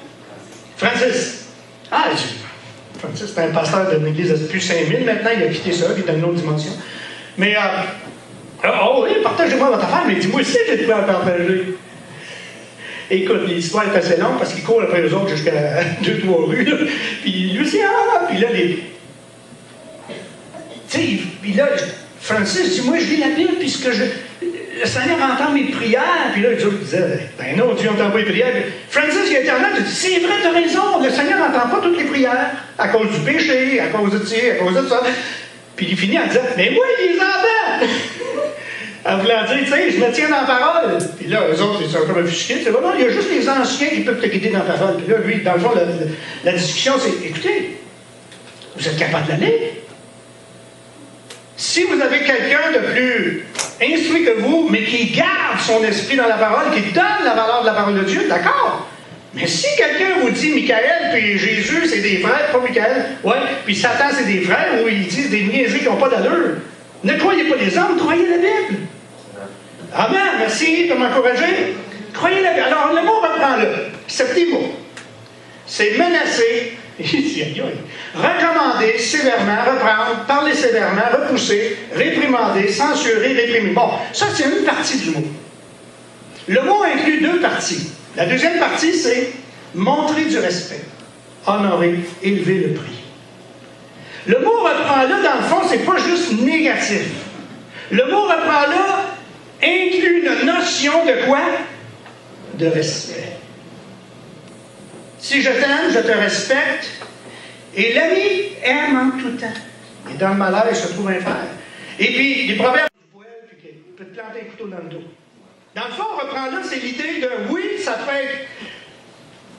Francis. Ah, Francis, c'est un pasteur d'une église de plus 5000 maintenant, il a quitté ça, il est dans une autre dimension. Mais, oh oui, partagez-moi votre affaire, mais dis-moi si j'ai de quoi à partager. Écoute, l'histoire est assez longue parce qu'il court après eux autres jusqu'à 2-3 rues. Là. Puis lui aussi, puis là, tu sais, puis là, Francis dit, moi, je lis la Bible puisque le Seigneur entend mes prières. Puis là, les autres disaient, ben non, Dieu n'entend pas les prières. Puis Francis, il est honnête, il dit, c'est vrai, tu as raison, le Seigneur n'entend pas toutes les prières à cause du péché, à cause de ci, à cause de ça. Puis il finit en disant, mais moi, il les entend. En voulant dire, tu sais, je me tiens dans la parole. Puis là, eux autres, ils sont comme offusqués. C'est non, il y a juste les anciens qui peuvent te guider dans la parole. Puis là, lui, dans le fond, la discussion, c'est, écoutez, vous êtes capable de la lire. Si vous avez quelqu'un de plus instruit que vous, mais qui garde son esprit dans la parole, qui donne la valeur de la parole de Dieu, d'accord. Mais si quelqu'un vous dit, Michael puis Jésus, c'est des frères, pas Michael, ouais, puis Satan, c'est des frères, ou ils disent des niaiseries qui n'ont pas d'allure, ne croyez pas les hommes, croyez la Bible. Amen, merci de m'encourager. Croyez la Bible. Alors, le mot reprend-le. Ce petit mot. C'est menacer, recommander sévèrement, reprendre, parler sévèrement, repousser, réprimander, censurer, réprimer. Bon, ça, c'est une partie du mot. Le mot inclut 2 parties. La deuxième partie, c'est montrer du respect, honorer, élever le prix. Le mot reprend-là, dans le fond, c'est pas juste négatif. Le mot reprend-là inclut une notion de quoi? De respect. Si je t'aime, je te respecte. Et l'ami aime en tout temps. Et dans le malheur, il se trouve un fer. Et puis, les proverbes du poêle, puis qu'il peut te planter un couteau dans le dos. Dans le fond, on reprend là, c'est l'idée de, oui, ça peut être,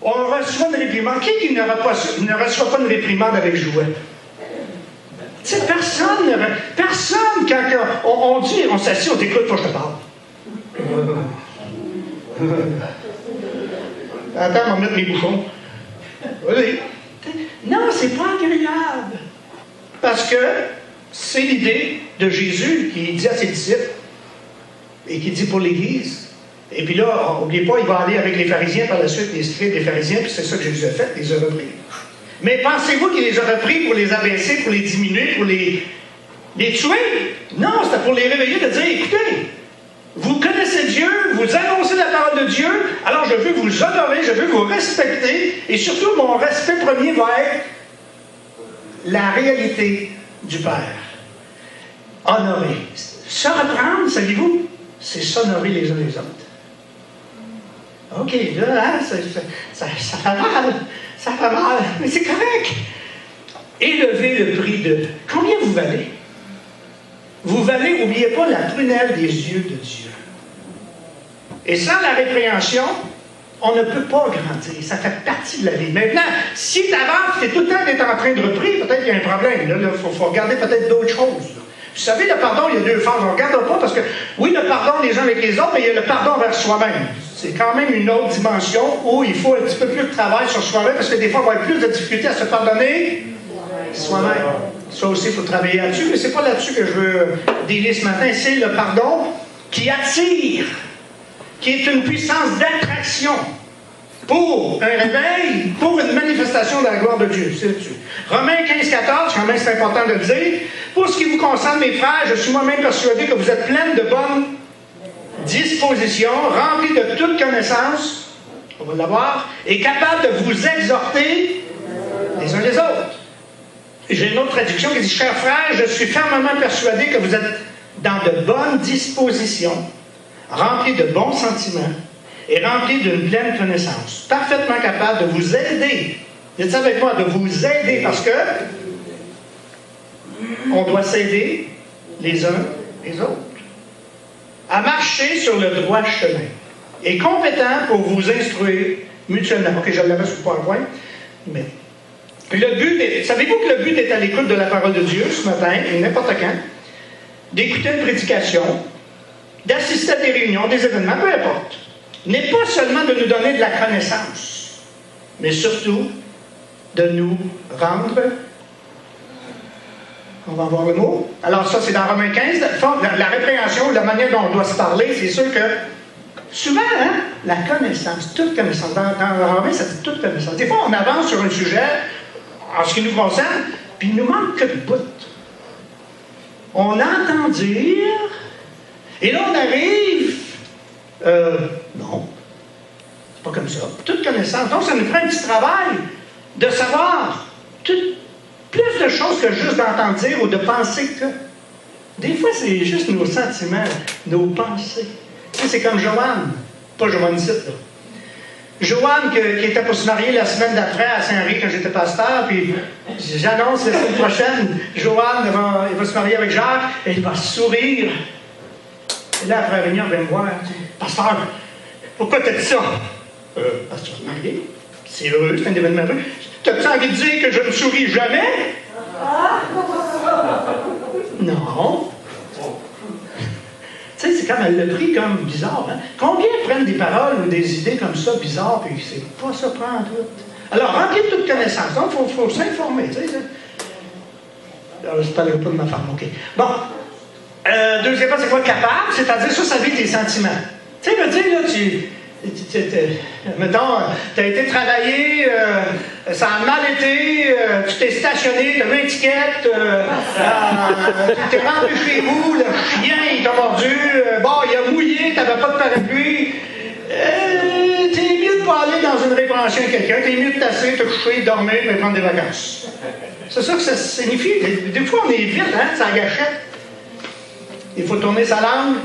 on reçoit une réprimande. Qui ne reçoit pas une réprimande avec jouet? Tu sais, personne, quand on dit, on s'assied, on t'écoute, faut que je te parle. Attends, on va mettre mes bouchons. Oui. Non, c'est pas agréable. Parce que c'est l'idée de Jésus qui dit à ses disciples et qui dit pour l'Église. Et puis là, n'oubliez pas, il va aller avec les pharisiens par la suite, les scribes des pharisiens, puis c'est ça que Jésus a fait, les a repris. Mais pensez-vous qu'il les a repris pour les abaisser, pour les diminuer, pour les tuer? Non, c'était pour les réveiller, de dire, écoutez, vous connaissez Dieu, vous annoncez la parole de Dieu, alors je veux vous honorer, je veux vous respecter, et surtout, mon respect premier va être la réalité du Père. Honorer. Se reprendre, saviez-vous, c'est s'honorer les uns les autres. OK, là, hein, ça fait mal. Ça fait mal, mais c'est correct. Élevez le prix de... Combien vous valez? Vous valez, n'oubliez pas, la prunelle des yeux de Dieu. Et sans la répréhension, on ne peut pas grandir. Ça fait partie de la vie. Maintenant, si tu avances, tu es tout le temps en train de reprier, peut-être qu'il y a un problème. Là, il faut regarder peut-être d'autres choses. Là. Vous savez, le pardon, il y a 2 phases. On ne regarde pas parce que, oui, le pardon les uns avec les autres, mais il y a le pardon vers soi-même. C'est quand même une autre dimension où il faut un petit peu plus de travail sur soi-même parce que des fois, on va avoir plus de difficultés à se pardonner soi-même. Ça aussi, il faut travailler là-dessus, mais ce n'est pas là-dessus que je veux délier ce matin. C'est le pardon qui attire, qui est une puissance d'attraction pour un réveil, pour une manifestation de la gloire de Dieu. C'est là-dessus. Romains 15-14, quand même c'est important de le dire. Pour ce qui vous concerne, mes frères, je suis moi-même persuadé que vous êtes pleins de bonnes dispositions, remplis de toute connaissance, on va l'avoir, et capables de vous exhorter les uns les autres. J'ai une autre traduction qui dit, chers frères, je suis fermement persuadé que vous êtes dans de bonnes dispositions, remplis de bons sentiments et remplis d'une pleine connaissance, parfaitement capable de vous aider. Dites ça avec moi, de vous aider, parce que on doit s'aider les uns les autres à marcher sur le droit chemin et compétent pour vous instruire mutuellement. Ok, je l'avais sur le PowerPoint, mais le but est, savez-vous que le but est à l'écoute de la parole de Dieu ce matin, et n'importe quand, d'écouter une prédication, d'assister à des réunions, des événements, peu importe. n'est pas seulement de nous donner de la connaissance, mais surtout de nous rendre. On va voir le mot. Alors ça, c'est dans Romains 15. La répréhension, la manière dont on doit se parler, c'est sûr que souvent, hein, la connaissance, toute connaissance. Dans Romains, ça dit toute connaissance. Des fois, on avance sur un sujet, en ce qui nous concerne, puis il nous manque que de bout. On entend dire, et là, on arrive, non, c'est pas comme ça. Toute connaissance. Donc, ça nous prend un petit travail de savoir plus de choses que juste d'entendre dire ou de penser que. Des fois, c'est juste nos sentiments, nos pensées. Tu sais, c'est comme Joanne, pas Joanne Cite, là. Joanne, qui était pour se marier la semaine d'après à Saint-Henri, quand j'étais pasteur, puis j'annonce la semaine prochaine, Joanne, elle va se marier avec Jacques, et elle va sourire. Et là, après la réunion, elle vient me voir, pasteur, pourquoi t'as dit ça? Parce que tu vas te marier. C'est heureux, c'est un événement heureux. T'as-tu envie de dire que je ne souris jamais? Non. Tu sais, c'est comme elle l'a pris comme bizarre. Hein? Combien prennent des paroles ou des idées comme ça bizarres, puis c'est pas ça prend tout. Alors, remplir de toute connaissance. Donc, il faut s'informer. Tu sais, alors, je ne parlerai pas de ma femme, OK. Bon. Deuxième point, c'est quoi capable? C'est-à-dire, ça vit tes sentiments. Tu sais, me dire, là, mettons, tu as été travailler, ça a mal été, tu t'es stationné, tu as mis une étiquette, tu t'es rentré chez vous, le chien il t'a mordu, bon, il a mouillé, tu n'avais pas de parapluie. T'es mieux de pas aller dans une répréhension à quelqu'un, t'es mieux de tasser, te coucher, dormir, et prendre des vacances. C'est ça que ça signifie. Des fois, on est vite, hein, ça gâchette. Il faut tourner sa langue.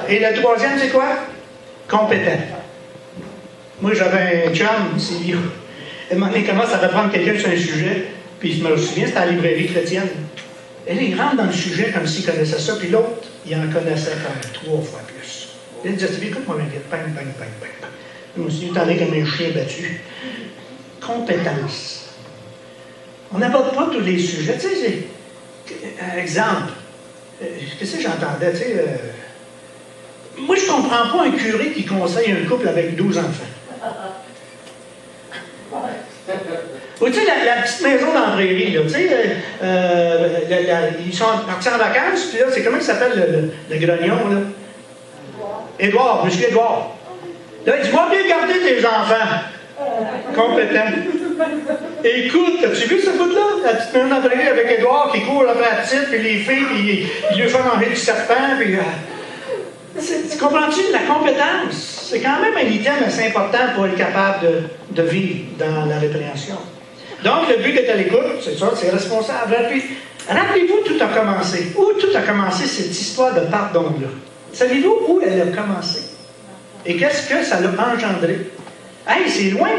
Et le troisième, c'est quoi? Compétent. Moi, j'avais un chum, c'est vieux. À un moment donné, il commence à reprendre quelqu'un sur un sujet, puis je me souviens, c'était à la librairie chrétienne. Et là, il rentre dans le sujet comme s'il connaissait ça, puis l'autre, il en connaissait comme 3 fois plus. Il disait, écoute-moi, vite, bang, bang, bang, bang, bang. Je me suis dit, t'en es comme un chien battu. Compétence. On n'aborde pas tous les sujets. Tu sais, exemple, qu'est-ce que j'entendais, tu sais, moi, je ne comprends pas un curé qui conseille un couple avec 12 enfants. Ou tu sais, la petite maison dans la prairie, là, tu sais, ils sont partis en vacances, puis là, c'est comment il s'appelle le grognon, là? Édouard, monsieur Édouard. Là, il dit, va bien garder tes enfants. Compétent. Écoute, as-tu vu ce bout-là? La petite maison dans la prairie avec Édouard qui court après la petite, puis les filles, puis il lui fait manger du serpent, puis... Tu comprends-tu? La compétence, c'est quand même un item assez important pour être capable de vivre dans la répréhension. Donc, le but d'être à l'écoute, c'est ça, c'est responsable. Rappelez-vous, tout a commencé. Où tout a commencé, cette histoire de pardon-là? Savez-vous où elle a commencé? Et qu'est-ce que ça l'a engendré? Hey, c'est loin!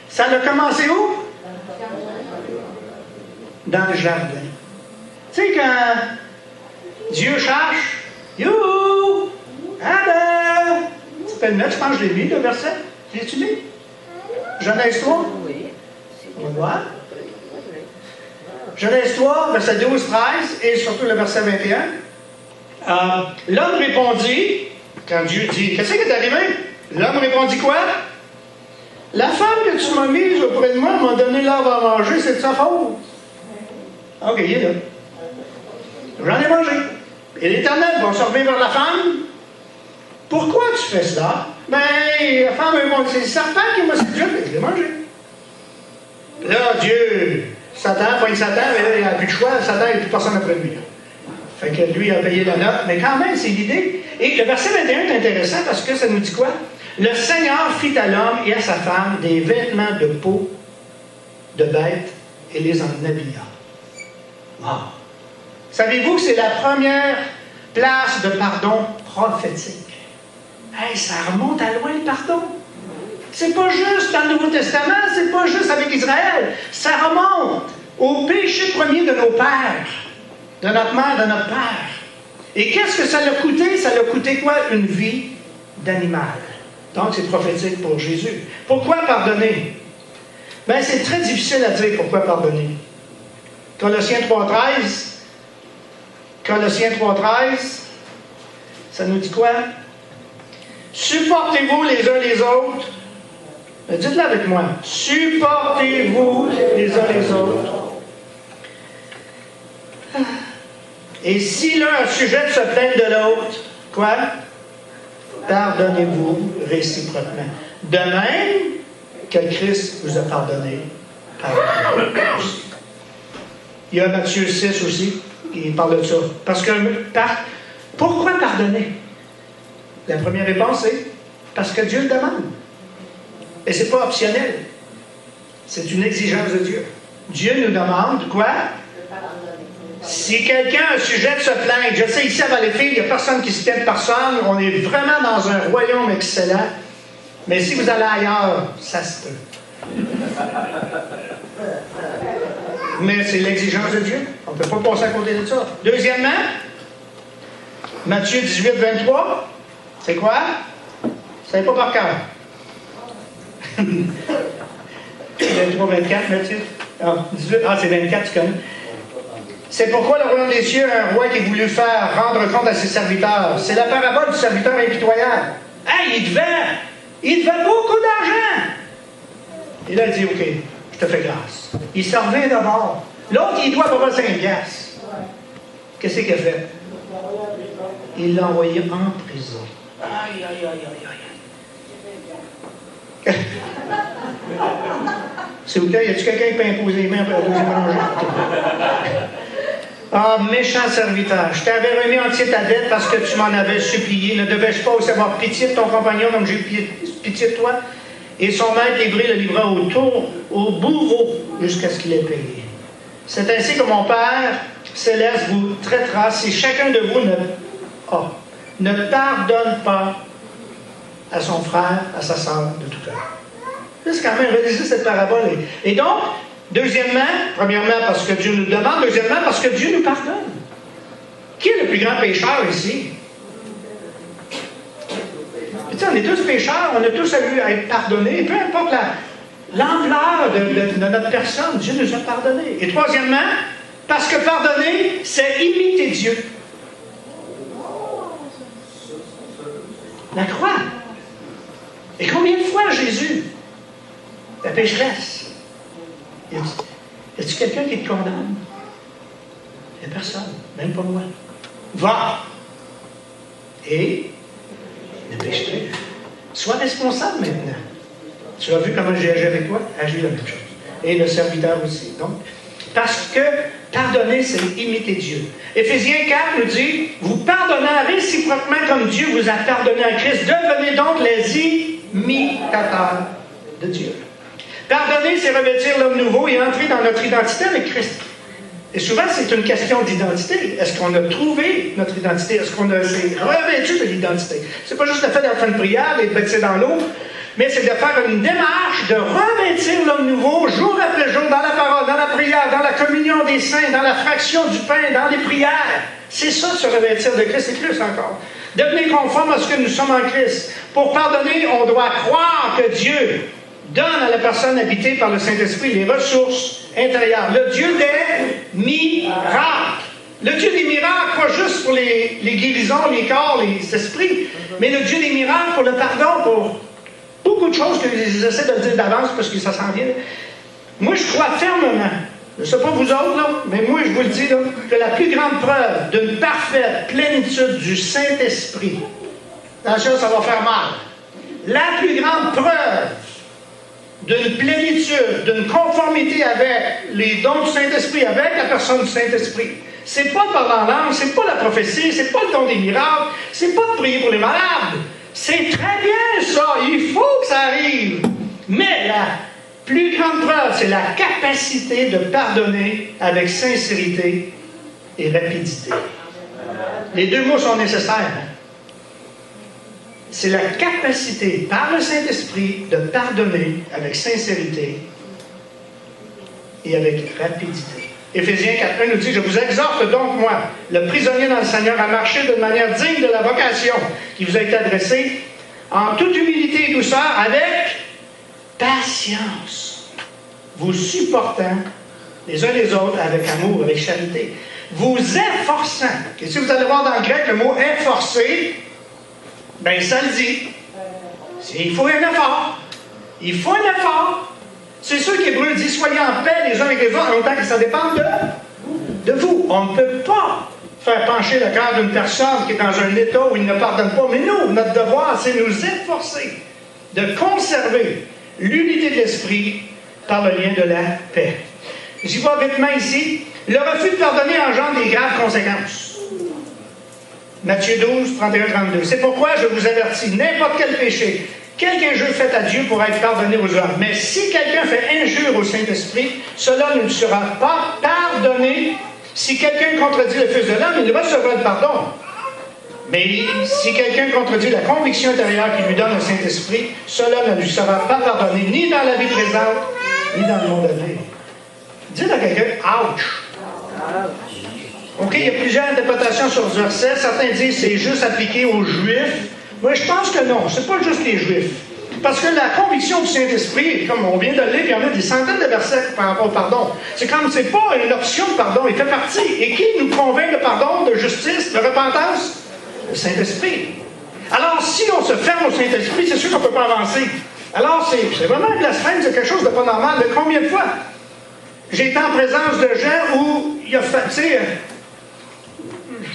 Ça a commencé où? Dans le jardin. Tu sais, quand Dieu cherche, youhou! Adam! Tu peux le mettre, je pense que je l'ai mis, le verset. L'as-tu mis? Genèse 3? Oui. On va voir. Genèse 3, verset 12, 13, et surtout le verset 21. L'homme répondit, quand Dieu dit, qu'est-ce qui est arrivé? L'homme répondit quoi? La femme que tu m'as mise auprès de moi m'a donné l'arbre à manger, c'est de sa faute. OK, il est là. J'en ai mangé. Et l'Éternel va se revenir vers la femme. Pourquoi tu fais cela? Ben, la femme répond, c'est le serpent qui m'a séduit, je l'ai mangé. Là, Dieu, Satan, pointe Satan, mais là, il n'a plus de choix, Satan, il n'y a plus personne après lui. Fait que lui, il a payé la note, mais quand même, c'est l'idée. Et le verset 21 est intéressant parce que ça nous dit quoi? Le Seigneur fit à l'homme et à sa femme des vêtements de peau de bête et les en habilla. Wow! Savez-vous que c'est la première place de pardon prophétique? Hey, ça remonte à loin le pardon. C'est pas juste dans le Nouveau Testament, c'est pas juste avec Israël. Ça remonte au péché premier de nos pères, de notre mère, de notre père. Et qu'est-ce que ça l'a coûté? Ça l'a coûté quoi? Une vie d'animal. Donc c'est prophétique pour Jésus. Pourquoi pardonner? Bien, c'est très difficile à dire pourquoi pardonner. Colossiens 3.13, Colossiens 3.13, ça nous dit quoi? Supportez-vous les uns les autres. Dites-le avec moi. Supportez-vous les uns les autres. Et si l'un a sujet de se plaindre de l'autre, quoi? Pardonnez-vous réciproquement. De même que Christ vous a pardonné, pardonnez-vous aussi. Il y a Matthieu 6 aussi, qui parle de ça. Parce que, pourquoi pardonner? La première réponse est parce que Dieu le demande. Et ce n'est pas optionnel. C'est une exigence de Dieu. Dieu nous demande quoi? Si quelqu'un a un sujet de se plaindre, je sais, ici à Valleyfield, il n'y a personne qui se plaint de personne, on est vraiment dans un royaume excellent, mais si vous allez ailleurs, ça se peut. Mais c'est l'exigence de Dieu. On ne peut pas passer à côté de ça. Deuxièmement, Matthieu 18, 23, c'est quoi? Vous ne savez pas par cœur. 23, 24, Matthieu? Ah, 18, c'est 24, tu connais. C'est pourquoi le royaume des cieux a un roi qui voulut faire rendre compte à ses serviteurs. C'est la parabole du serviteur impitoyable. Hey, il devait beaucoup d'argent. Et là, il dit, OK, je te fais grâce. Il s'en revient d'abord. L'autre, il doit pas 5 piastres. Qu'est-ce qu'il a fait? Il l'a envoyé en prison. Aïe, aïe, aïe, aïe, aïe. S'il vous plaît, y a-t-il quelqu'un qui peut imposer les mains pour la deuxième rangée? Ah, méchant serviteur, je t'avais remis entier ta dette parce que tu m'en avais supplié. Ne devais-je pas aussi avoir pitié de ton compagnon comme j'ai eu pitié de toi? Et son maître hébreu le livra au bourreau jusqu'à ce qu'il ait payé. C'est ainsi que mon Père céleste vous traitera si chacun de vous ne pardonne pas à son frère, à sa sœur de tout cœur. C'est quand même réalisé cette parabole. Et donc, deuxièmement, premièrement parce que Dieu nous demande, deuxièmement parce que Dieu nous pardonne. Qui est le plus grand pécheur ici? Puis, on est tous pécheurs, on a tous à être pardonnés, peu importe l'ampleur de notre personne, Dieu nous a pardonnés. Et troisièmement, parce que pardonner, c'est imiter Dieu. La croix. Et combien de fois Jésus, la pécheresse, y a-t-il quelqu'un qui te condamne? Il n'y a personne, même pas moi. Va et ne pêche plus. Sois responsable maintenant. Tu as vu comment j'ai agi avec toi? Agis la même chose. Et le serviteur aussi. Donc, parce que pardonner, c'est imiter Dieu. Éphésiens 4 nous dit, vous pardonnant réciproquement comme Dieu vous a pardonné en Christ, devenez donc les imitateurs de Dieu. Pardonner, c'est revêtir l'homme nouveau et entrer dans notre identité avec Christ. Et souvent, c'est une question d'identité. Est-ce qu'on a trouvé notre identité? Est-ce qu'on s'est revêtu de l'identité? C'est pas juste le fait d'en faire une prière et de baptiser dans l'eau, mais c'est de faire une démarche de revêtir l'homme nouveau jour après jour dans la parole, dans la prière, dans la communion des saints, dans la fraction du pain, dans les prières. C'est ça, se revêtir de Christ, et plus encore. Devenir conforme à ce que nous sommes en Christ. Pour pardonner, on doit croire que Dieu donne à la personne habitée par le Saint-Esprit les ressources intérieures. Le Dieu des miracles. Le Dieu des miracles, pas juste pour les guérisons, les corps, les esprits, mais le Dieu des miracles pour le pardon, pour beaucoup de choses que j'essaie de le dire d'avance parce que ça s'en vient. Moi, je crois fermement, je ne sais pas vous autres, là, mais moi, je vous le dis, là, que la plus grande preuve d'une parfaite plénitude du Saint-Esprit, attention, ça va faire mal, la plus grande preuve d'une plénitude, d'une conformité avec les dons du Saint-Esprit, avec la personne du Saint-Esprit. C'est pas de parler en langue, c'est pas la prophétie, c'est pas le don des miracles, c'est pas de prier pour les malades. C'est très bien ça, il faut que ça arrive. Mais la plus grande preuve, c'est la capacité de pardonner avec sincérité et rapidité. Les deux mots sont nécessaires. C'est la capacité, par le Saint-Esprit, de pardonner avec sincérité et avec rapidité. Éphésiens 4.1 nous dit, je vous exhorte donc, moi, le prisonnier dans le Seigneur, à marcher de manière digne de la vocation qui vous a été adressée, en toute humilité et douceur, avec patience, vous supportant les uns les autres avec amour, avec charité, vous efforçant. Et si vous allez voir dans le grec, le mot efforcer, bien, ça le dit. Il faut un effort. Il faut un effort. C'est sûr qu'Hébreu dit, soyez en paix les uns avec les autres, en autant que ça dépend de vous. On ne peut pas faire pencher le cœur d'une personne qui est dans un état où il ne pardonne pas. Mais nous, notre devoir, c'est nous efforcer de conserver l'unité de l'esprit par le lien de la paix. J'y vois vêtement ici. Le refus de pardonner engendre des graves conséquences. Matthieu 12, 31-32. C'est pourquoi je vous avertis, n'importe quel péché, quelque injure fait à Dieu pourra être pardonné aux hommes. Mais si quelqu'un fait injure au Saint-Esprit, cela ne lui sera pas pardonné. Si quelqu'un contredit le Fils de l'homme, il recevra le pardon. Mais si quelqu'un contredit la conviction intérieure qui lui donne le Saint-Esprit, cela ne lui sera pas pardonné, ni dans la vie présente, ni dans le monde à venir. Dites à quelqu'un, ouch! OK, il y a plusieurs interprétations sur ce verset. Certains disent que c'est juste appliqué aux Juifs. Moi, je pense que non, c'est pas juste les Juifs. Parce que la conviction du Saint-Esprit, comme on vient de le lire, il y en a des centaines de versets par rapport au pardon. C'est comme, c'est pas une option de pardon, il fait partie. Et qui nous convainc de pardon, de justice, de repentance? Le Saint-Esprit. Alors, si on se ferme au Saint-Esprit, c'est sûr qu'on ne peut pas avancer. Alors, c'est vraiment un blasphème, c'est quelque chose de pas normal. De combien de fois? J'ai été en présence de gens où il a fait, tu sais,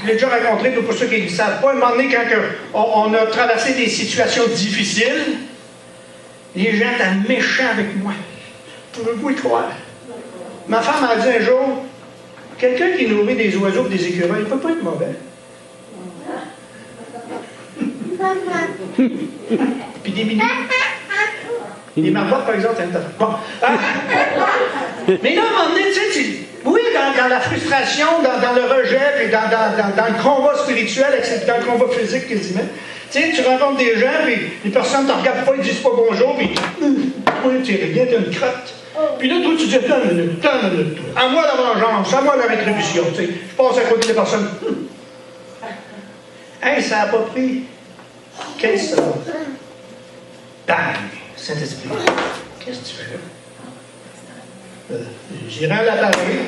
je l'ai déjà raconté, pour ceux qui ne savent pas, à un moment donné, quand on a traversé des situations difficiles, les gens étaient méchants avec moi. Pouvez-vous y croire? Ma femme m'a dit un jour, quelqu'un qui nourrit des oiseaux et des écureuils, il ne peut pas être mauvais. Puis des minous. Les marmottes, par exemple, c'est un bon. Mais là, à un moment donné, tu sais, oui, dans la frustration, dans le rejet, puis dans le combat spirituel, dans le combat physique quasiment, tu sais, tu rencontres des gens, puis les personnes ne te regardent pas, ils disent pas bonjour, puis tu es rien, tu as une crotte. Puis là, toi, tu dis, attends une minute, à moi la vengeance, à moi la rétribution. Tu sais, je passe à côté des personnes. Hey, ça n'a pas pris 15 secondes. Bang! Saint-Esprit. Qu'est-ce que tu fais là? J'irai à l'appareil.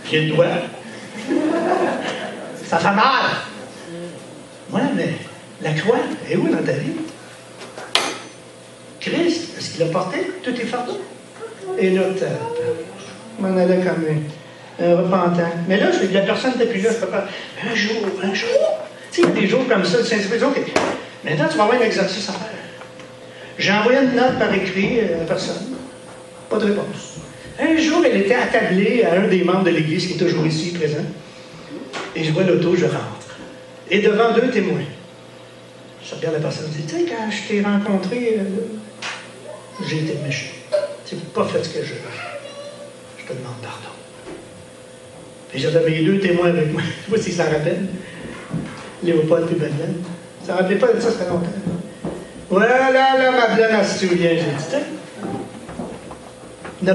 Pied de doigt. Ça fait mal. Ouais, mais la croix est où dans ta vie? Christ, est-ce qu'il a porté tous tes fardeaux? Et là, je m'en allais comme un repentant. Mais là, la personne n'était plus là, je peux pas. Un jour. Tu sais, il y a des jours comme ça, le Saint-Esprit. OK. Maintenant, tu vas avoir un exercice à faire. J'ai envoyé une note par écrit à la personne. Pas de réponse. Un jour, elle était attablée à un des membres de l'Église qui est toujours ici, présent. Et je vois l'auto, je rentre. Et devant 2 témoins. Je regarde la personne et je dis, tu sais, quand je t'ai rencontré, j'ai été méchant. Tu n'as pas fait ce que je veux. Je te demande pardon. Et j'avais mes 2 témoins avec moi. Je ne sais pas s'ils s'en rappellent. Léopold et Madeleine. Ça ne rappelait pas de ça, ça fait longtemps. Voilà, là, Madeleine, elle se souvient, j'ai dit. Ne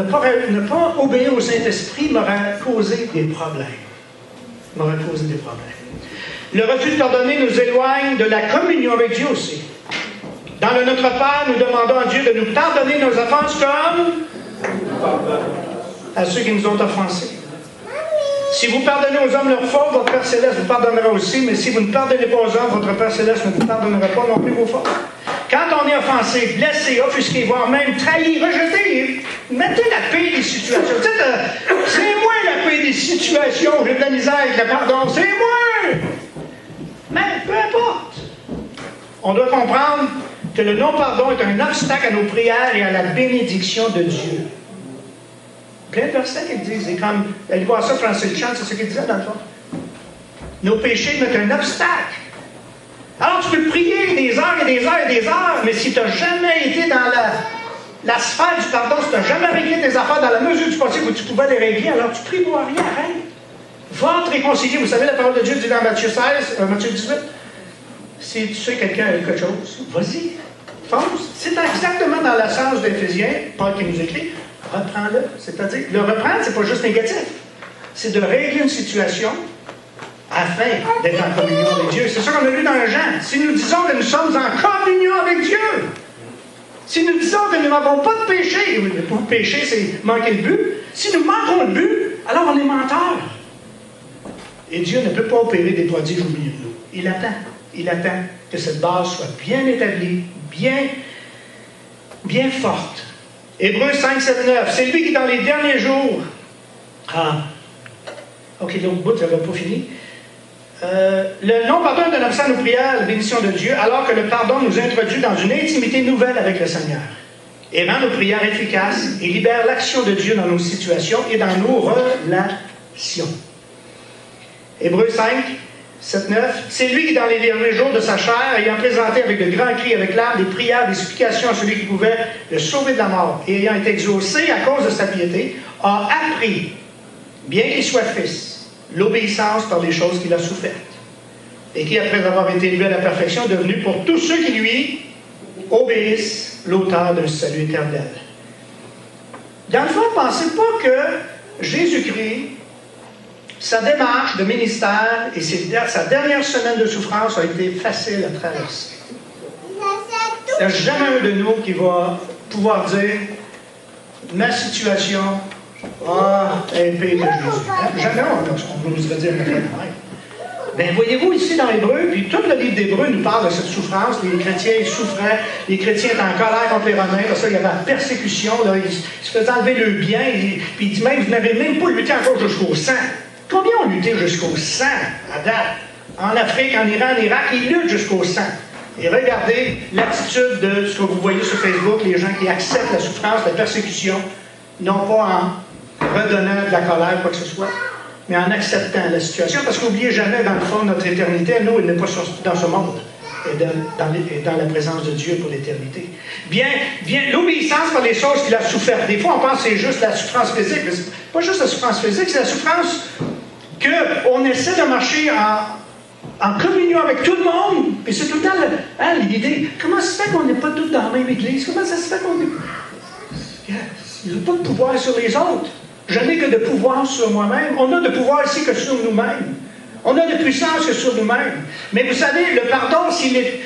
pas obéir au Saint-Esprit m'aurait causé des problèmes. Le refus de pardonner nous éloigne de la communion avec Dieu aussi. Dans le Notre Père, nous demandons à Dieu de nous pardonner nos offenses comme à ceux qui nous ont offensés. Si vous pardonnez aux hommes leurs fautes, votre Père Céleste vous pardonnera aussi, mais si vous ne pardonnez pas aux hommes, votre Père Céleste ne vous pardonnera pas non plus vos fautes. Quand on est offensé, blessé, offusqué, voire même trahi, rejeté, mettez la paix des situations. C'est moi la paix des situations, j'ai de la misère avec le pardon, c'est moi! Mais peu importe. On doit comprendre que le non-pardon est un obstacle à nos prières et à la bénédiction de Dieu. Plein de versets qui disent, et comme, allez voir ça, Francis Chan, c'est ce qu'il disait dans le fond. Nos péchés mettent un obstacle. Alors tu peux prier des heures et des heures et des heures, mais si tu n'as jamais été dans la sphère du pardon, si tu n'as jamais réglé tes affaires dans la mesure du possible où tu pouvais les régler, alors tu pries pour rien, arrête. Va te réconcilier. Vous savez, la parole de Dieu dit dans Matthieu 16, Matthieu 18, si tu sais quelqu'un a quelque chose, vas-y, fonce. C'est exactement dans le sens d'Éphésiens, Paul qui nous écrit, reprends-le. C'est-à-dire, le reprendre, c'est pas juste négatif. C'est de régler une situation afin d'être en communion avec Dieu. C'est ça qu'on a lu dans Jean. Si nous disons que nous sommes en communion avec Dieu, si nous disons que nous n'avons pas de péché, le péché, c'est manquer le but. Si nous manquons le but, alors on est menteurs. Et Dieu ne peut pas opérer des prodiges au milieu de nous. Il attend. il attend que cette base soit bien établie, bien forte. Hébreux 5, 7, 9. C'est lui qui, dans les derniers jours... OK, l'autre bout, ça n'avait pas fini. Le non-pardon donne absent à nos prières, la bénédiction de Dieu, alors que le pardon nous introduit dans une intimité nouvelle avec le Seigneur et rend nos prières efficaces et libère l'action de Dieu dans nos situations et dans nos relations. Hébreux 5, 7, 9. C'est lui qui, dans les derniers jours de sa chair, ayant présenté avec de grands cris, avec larmes, des prières, des supplications à celui qui pouvait le sauver de la mort, et ayant été exaucé à cause de sa piété, a appris, bien qu'il soit fils, l'obéissance par les choses qu'il a souffertes, et qui, après avoir été élevé à la perfection, est devenu pour tous ceux qui lui obéissent l'auteur d'un salut éternel. Dans le fond, ne pensez pas que Jésus-Christ, sa démarche de ministère et sa dernière semaine de souffrance a été facile à traverser. Il n'y a jamais un de nous qui va pouvoir dire ma situation est pire que Jésus. Jamais on nous dirait dire le même. Bien, voyez-vous ici dans Hébreux, puis tout le livre d'Hébreux nous parle de cette souffrance. Les chrétiens souffraient, les chrétiens étaient en colère contre les Romains, parce qu'il y avait la persécution, là, ils se faisaient enlever le bien, puis il dit même, vous n'avez même pas lutté encore jusqu'au sang. Combien ont lutté jusqu'au sang à date? En Afrique, en Iran, en Irak, ils luttent jusqu'au sang. Et regardez l'attitude de ce que vous voyez sur Facebook, les gens qui acceptent la souffrance, la persécution, non pas en redonnant de la colère, quoi que ce soit, mais en acceptant la situation. Parce qu'oubliez jamais, dans le fond, notre éternité, nous, elle n'est pas dans ce monde, et dans la présence de Dieu pour l'éternité. Bien, l'obéissance par les choses qu'il a souffert. Des fois, on pense que c'est juste la souffrance physique, mais c'est pas juste la souffrance physique, c'est la souffrance qu'on essaie de marcher en communion avec tout le monde. Et c'est tout le temps l'idée, comment ça se fait qu'on n'est pas tous dans la même église? Comment ça se fait qu'on est... Il n'y a pas de pouvoir sur les autres. Je n'ai que de pouvoir sur moi-même. On a de pouvoir ici que sur nous-mêmes. On a de puissance que sur nous-mêmes. Mais vous savez, le pardon, s'il est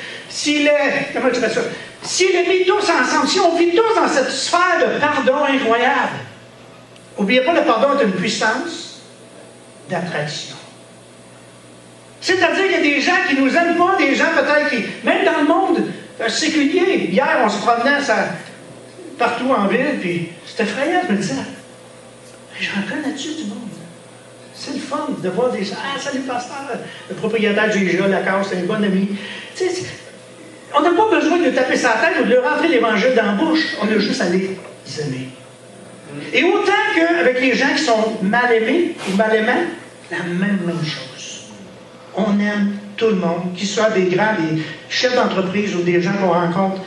comment je fais ça? S'il est mis tous ensemble, si on vit tous dans cette sphère de pardon incroyable, n'oubliez pas, le pardon est une puissance d'attraction. C'est-à-dire qu'il y a des gens qui ne nous aiment pas, des gens peut-être qui, même dans le monde séculier, hier on se promenait partout en ville, puis c'était effrayant, je me disais, j'en connais-tu du monde? C'est le fun de voir des gens. Ah, salut pasteur, le propriétaire du IGA, la case, c'est un bon ami. Tu sais, on n'a pas besoin de taper sa tête ou de leur rentrer l'évangile dans la bouche. On a juste à les aimer. Et autant qu'avec les gens qui sont mal aimés ou mal aimants, la même chose. On aime tout le monde, qu'ils soient des grands, des chefs d'entreprise ou des gens qu'on rencontre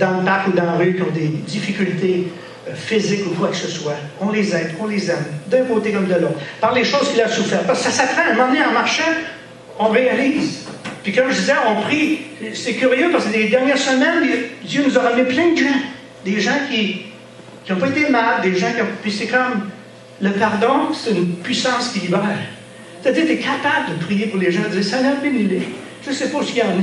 dans le parc ou dans la rue qui ont des difficultés physiques ou quoi que ce soit. On les aide, d'un côté comme de l'autre, par les choses qu'il a souffert. Parce que ça s'apprend, à un moment donné, en marchant, on réalise. Puis comme je disais, on prie. C'est curieux parce que les dernières semaines, Dieu nous a ramené plein de gens. Des gens qui n'ont pas été mal, des gens qui ont... Puis c'est comme, le pardon, c'est une puissance qui libère. C'est-à-dire, tu es capable de prier pour les gens, de dire, Seigneur, bénis-les. Je ne sais pas ce qu'il y en a,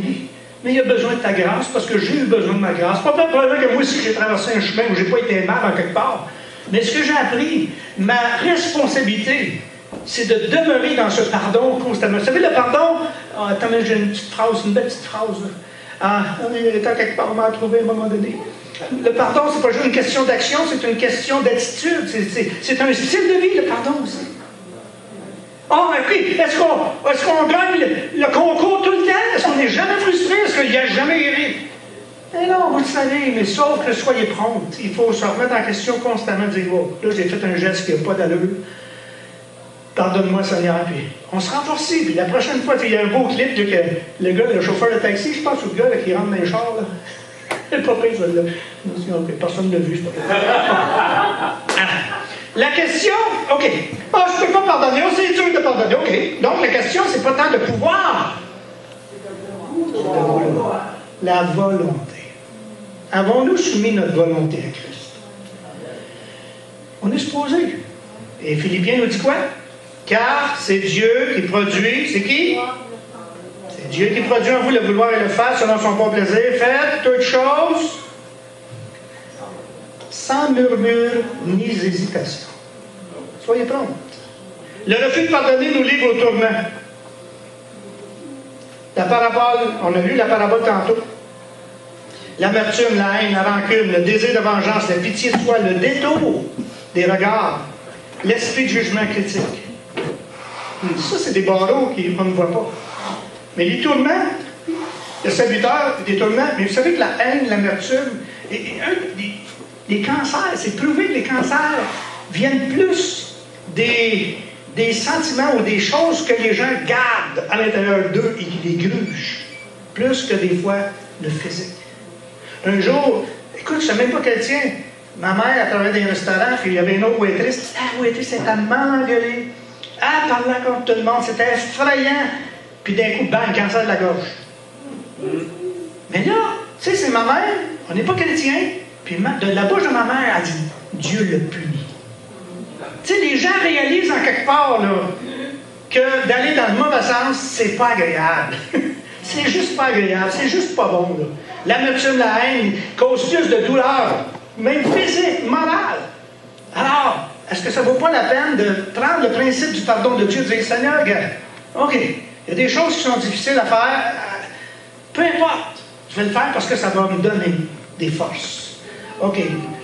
mais il y a besoin de ta grâce parce que j'ai eu besoin de ma grâce. Pas probablement que moi aussi j'ai traversé un chemin où je n'ai pas été mal en quelque part. Mais ce que j'ai appris, ma responsabilité, c'est de demeurer dans ce pardon constamment. Vous savez, le pardon, attendez, j'ai une petite phrase, une belle petite phrase. On est quelque part, on m'a trouvé à un moment donné. Le pardon, c'est pas juste une question d'action, c'est une question d'attitude. C'est un style de vie, le pardon aussi. OK, est-ce qu'on gagne le concours tout le temps? Est-ce qu'on n'est jamais frustré? Est-ce qu'il n'y a jamais irrité? Eh non, vous le savez, mais sauf que soyez promptes. Il faut se remettre en question constamment, dire, oh, là, j'ai fait un geste qui n'a pas d'allure. Pardonne-moi, Seigneur. Puis on se renforce. Puis la prochaine fois, il y a un beau clip que le gars, le chauffeur de taxi, je pense, ou le gars là, qui rentre dans les chars, là. C'est pas pire, ça, là. Personne ne l'a vu, c'est pas pire. La question, OK. Ah, je ne peux pas pardonner. Oh, c'est dur de pardonner. OK. Donc, la question, c'est pas tant le pouvoir. La volonté. Avons-nous soumis notre volonté à Christ? On est supposé. Et Philippiens nous dit quoi? Car c'est Dieu qui produit. C'est qui? C'est Dieu qui produit en vous le vouloir et le faire selon son bon plaisir. Faites toutes choses sans murmure ni hésitation. Soyez prompt. Le refus de pardonner nous livre au tourment. La parabole, on a lu la parabole tantôt. L'amertume, la haine, la rancune, le désir de vengeance, la pitié de soi, le détour des regards, l'esprit de jugement critique. Ça, c'est des barreaux qu'on ne voit pas. Mais les tourments, le serviteur, des tourments, mais vous savez que la haine, l'amertume, les cancers, c'est prouvé que les cancers viennent plus des sentiments ou des choses que les gens gardent à l'intérieur d'eux et qui les grugent, plus que des fois le physique. Un jour, écoute, je ne sais même pas qu'elle tient. Ma mère, elle travaillait dans un restaurant, puis il y avait une autre waitress. La waitress était m'engueuler. Elle parlait contre tout le monde, c'était effrayant. Puis d'un coup, bang, cancer de la gorge. Mais là, tu sais, c'est ma mère, on n'est pas chrétien. Puis de la bouche de ma mère, elle dit Dieu le punit. Tu sais, les gens réalisent en quelque part là, que d'aller dans le mauvais sens, c'est pas agréable. C'est juste pas agréable, c'est juste pas bon. L'amertume, la haine cause plus de douleur, même physique, morale. Alors, est-ce que ça ne vaut pas la peine de prendre le principe du pardon de Dieu et de dire Seigneur, regarde, OK, il y a des choses qui sont difficiles à faire, peu importe, je vais le faire parce que ça va me donner des forces. OK.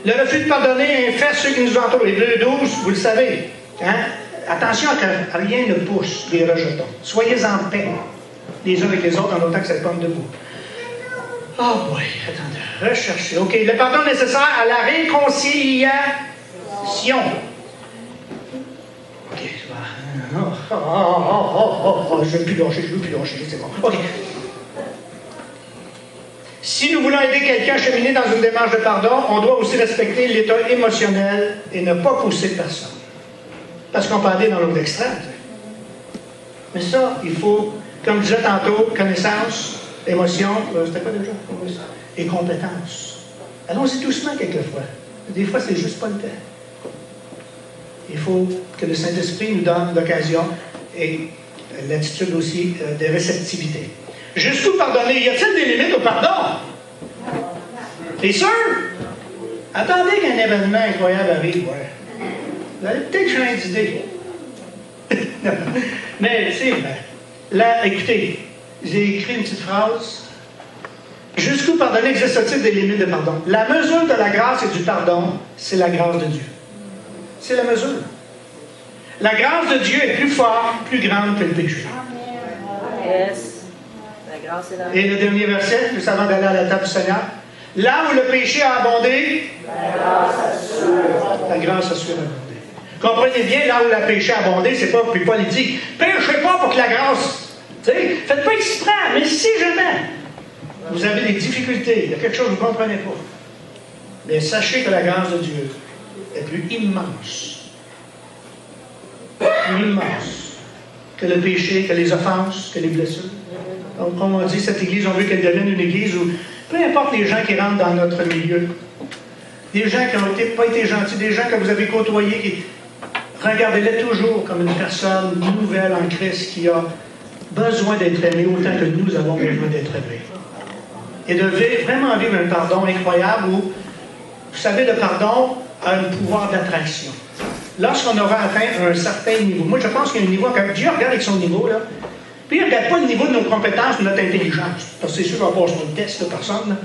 Le refus de pardonner infeste ceux qui nous entourent. Hébreux 12, vous le savez. Hein? Attention à que rien ne pousse les rejetons. Soyez en paix les uns avec les autres en autant que ça tombe debout. Oh boy, attendez, recherchez. OK, le pardon nécessaire à la réconciliation. OK, je ne veux plus lâcher, c'est bon. OK. Si nous voulons aider quelqu'un à cheminer dans une démarche de pardon, on doit aussi respecter l'état émotionnel et ne pas pousser personne. Parce qu'on peut aller dans l'autre extrême. Mais ça, il faut, comme je disais tantôt, connaissance, émotion, c'était quoi déjà? Et compétence. Allons-y doucement quelquefois. Des fois, c'est juste pas le temps. Il faut que le Saint-Esprit nous donne l'occasion et l'attitude aussi de réceptivité. Jusqu'où pardonner? Y a-t-il des limites au pardon? T'es sûr? Attendez qu'un événement incroyable arrive, ouais. Vous allez peut-être changer d'idée. Mais, c'est vrai. Là, écoutez, j'ai écrit une petite phrase. Jusqu'où pardonner existe-t-il des limites de pardon? La mesure de la grâce et du pardon, c'est la grâce de Dieu. C'est la mesure. La grâce de Dieu est plus forte, plus grande que le péché. Yes. Et le dernier verset, juste avant d'aller à la table du Seigneur. Là où le péché a abondé, la grâce assure abondé. Comprenez bien, là où le péché a abondé, c'est pas, puis Paul il dit, péchez pas pour que la grâce, tu sais, faites pas exprès, mais si jamais vous avez des difficultés, il y a quelque chose que vous ne comprenez pas, mais sachez que la grâce de Dieu est plus immense que le péché, que les offenses, que les blessures. Donc, comme on dit, cette Église, on veut qu'elle devienne une Église où, peu importe les gens qui rentrent dans notre milieu, des gens qui n'ont pas été gentils, des gens que vous avez côtoyés, regardez-les toujours comme une personne nouvelle en Christ qui a besoin d'être aimée autant que nous avons besoin d'être aimés. Et de vraiment vivre un pardon incroyable où, vous savez, le pardon a un pouvoir d'attraction. Lorsqu'on aura atteint un certain niveau, moi je pense qu'il y a un niveau, quand Dieu regarde avec son niveau, là, puis il ne regarde pas le niveau de nos compétences, de notre intelligence, parce que c'est sûr qu'on passe sur le test de personne, là.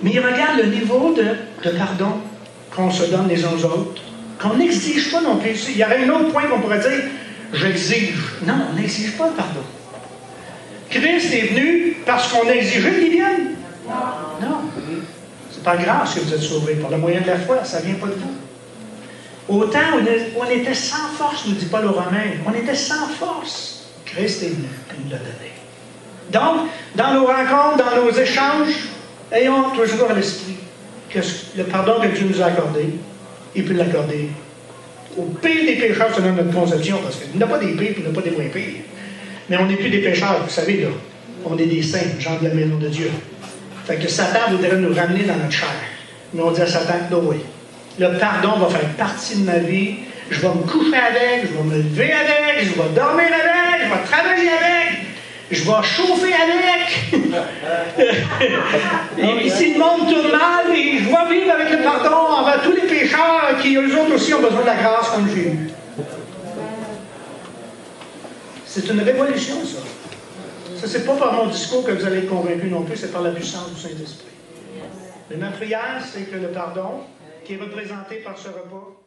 Mais il regarde le niveau de pardon qu'on se donne les uns aux autres, qu'on n'exige pas non plus. Il y aurait un autre point qu'on pourrait dire, j'exige. Non, on n'exige pas le pardon. Christ est venu parce qu'on a exigé qu'il vienne. Non. C'est par grâce que vous êtes sauvés, par le moyen de la foi, ça ne vient pas de vous. Autant on était sans force, nous dit Paul aux Romains, on était sans force. Christ est venu, et nous l'a donné. Donc, dans nos rencontres, dans nos échanges, ayons toujours à l'esprit que le pardon que Dieu nous a accordé, il peut l'accorder au pire des pécheurs selon notre conception, parce qu'il n'y a pas des pires et il n'y a pas des moins pires. Mais on n'est plus des pécheurs, vous savez, là. On est des saints, gens de la maison de Dieu. Fait que Satan voudrait nous ramener dans notre chair. Mais on dit à Satan, non, oui. Le pardon va faire partie de ma vie. Je vais me coucher avec, je vais me lever avec, je vais dormir avec, je vais travailler avec, je vais chauffer avec. Et si le monde tourne mal, et je vais vivre avec le pardon envers tous les pécheurs qui, eux autres aussi, ont besoin de la grâce comme j'ai eu. C'est une révolution, ça. Ça, c'est pas par mon discours que vous allez être convaincus non plus, c'est par la puissance du Saint-Esprit. Mais ma prière, c'est que le pardon, qui est représenté par ce repas,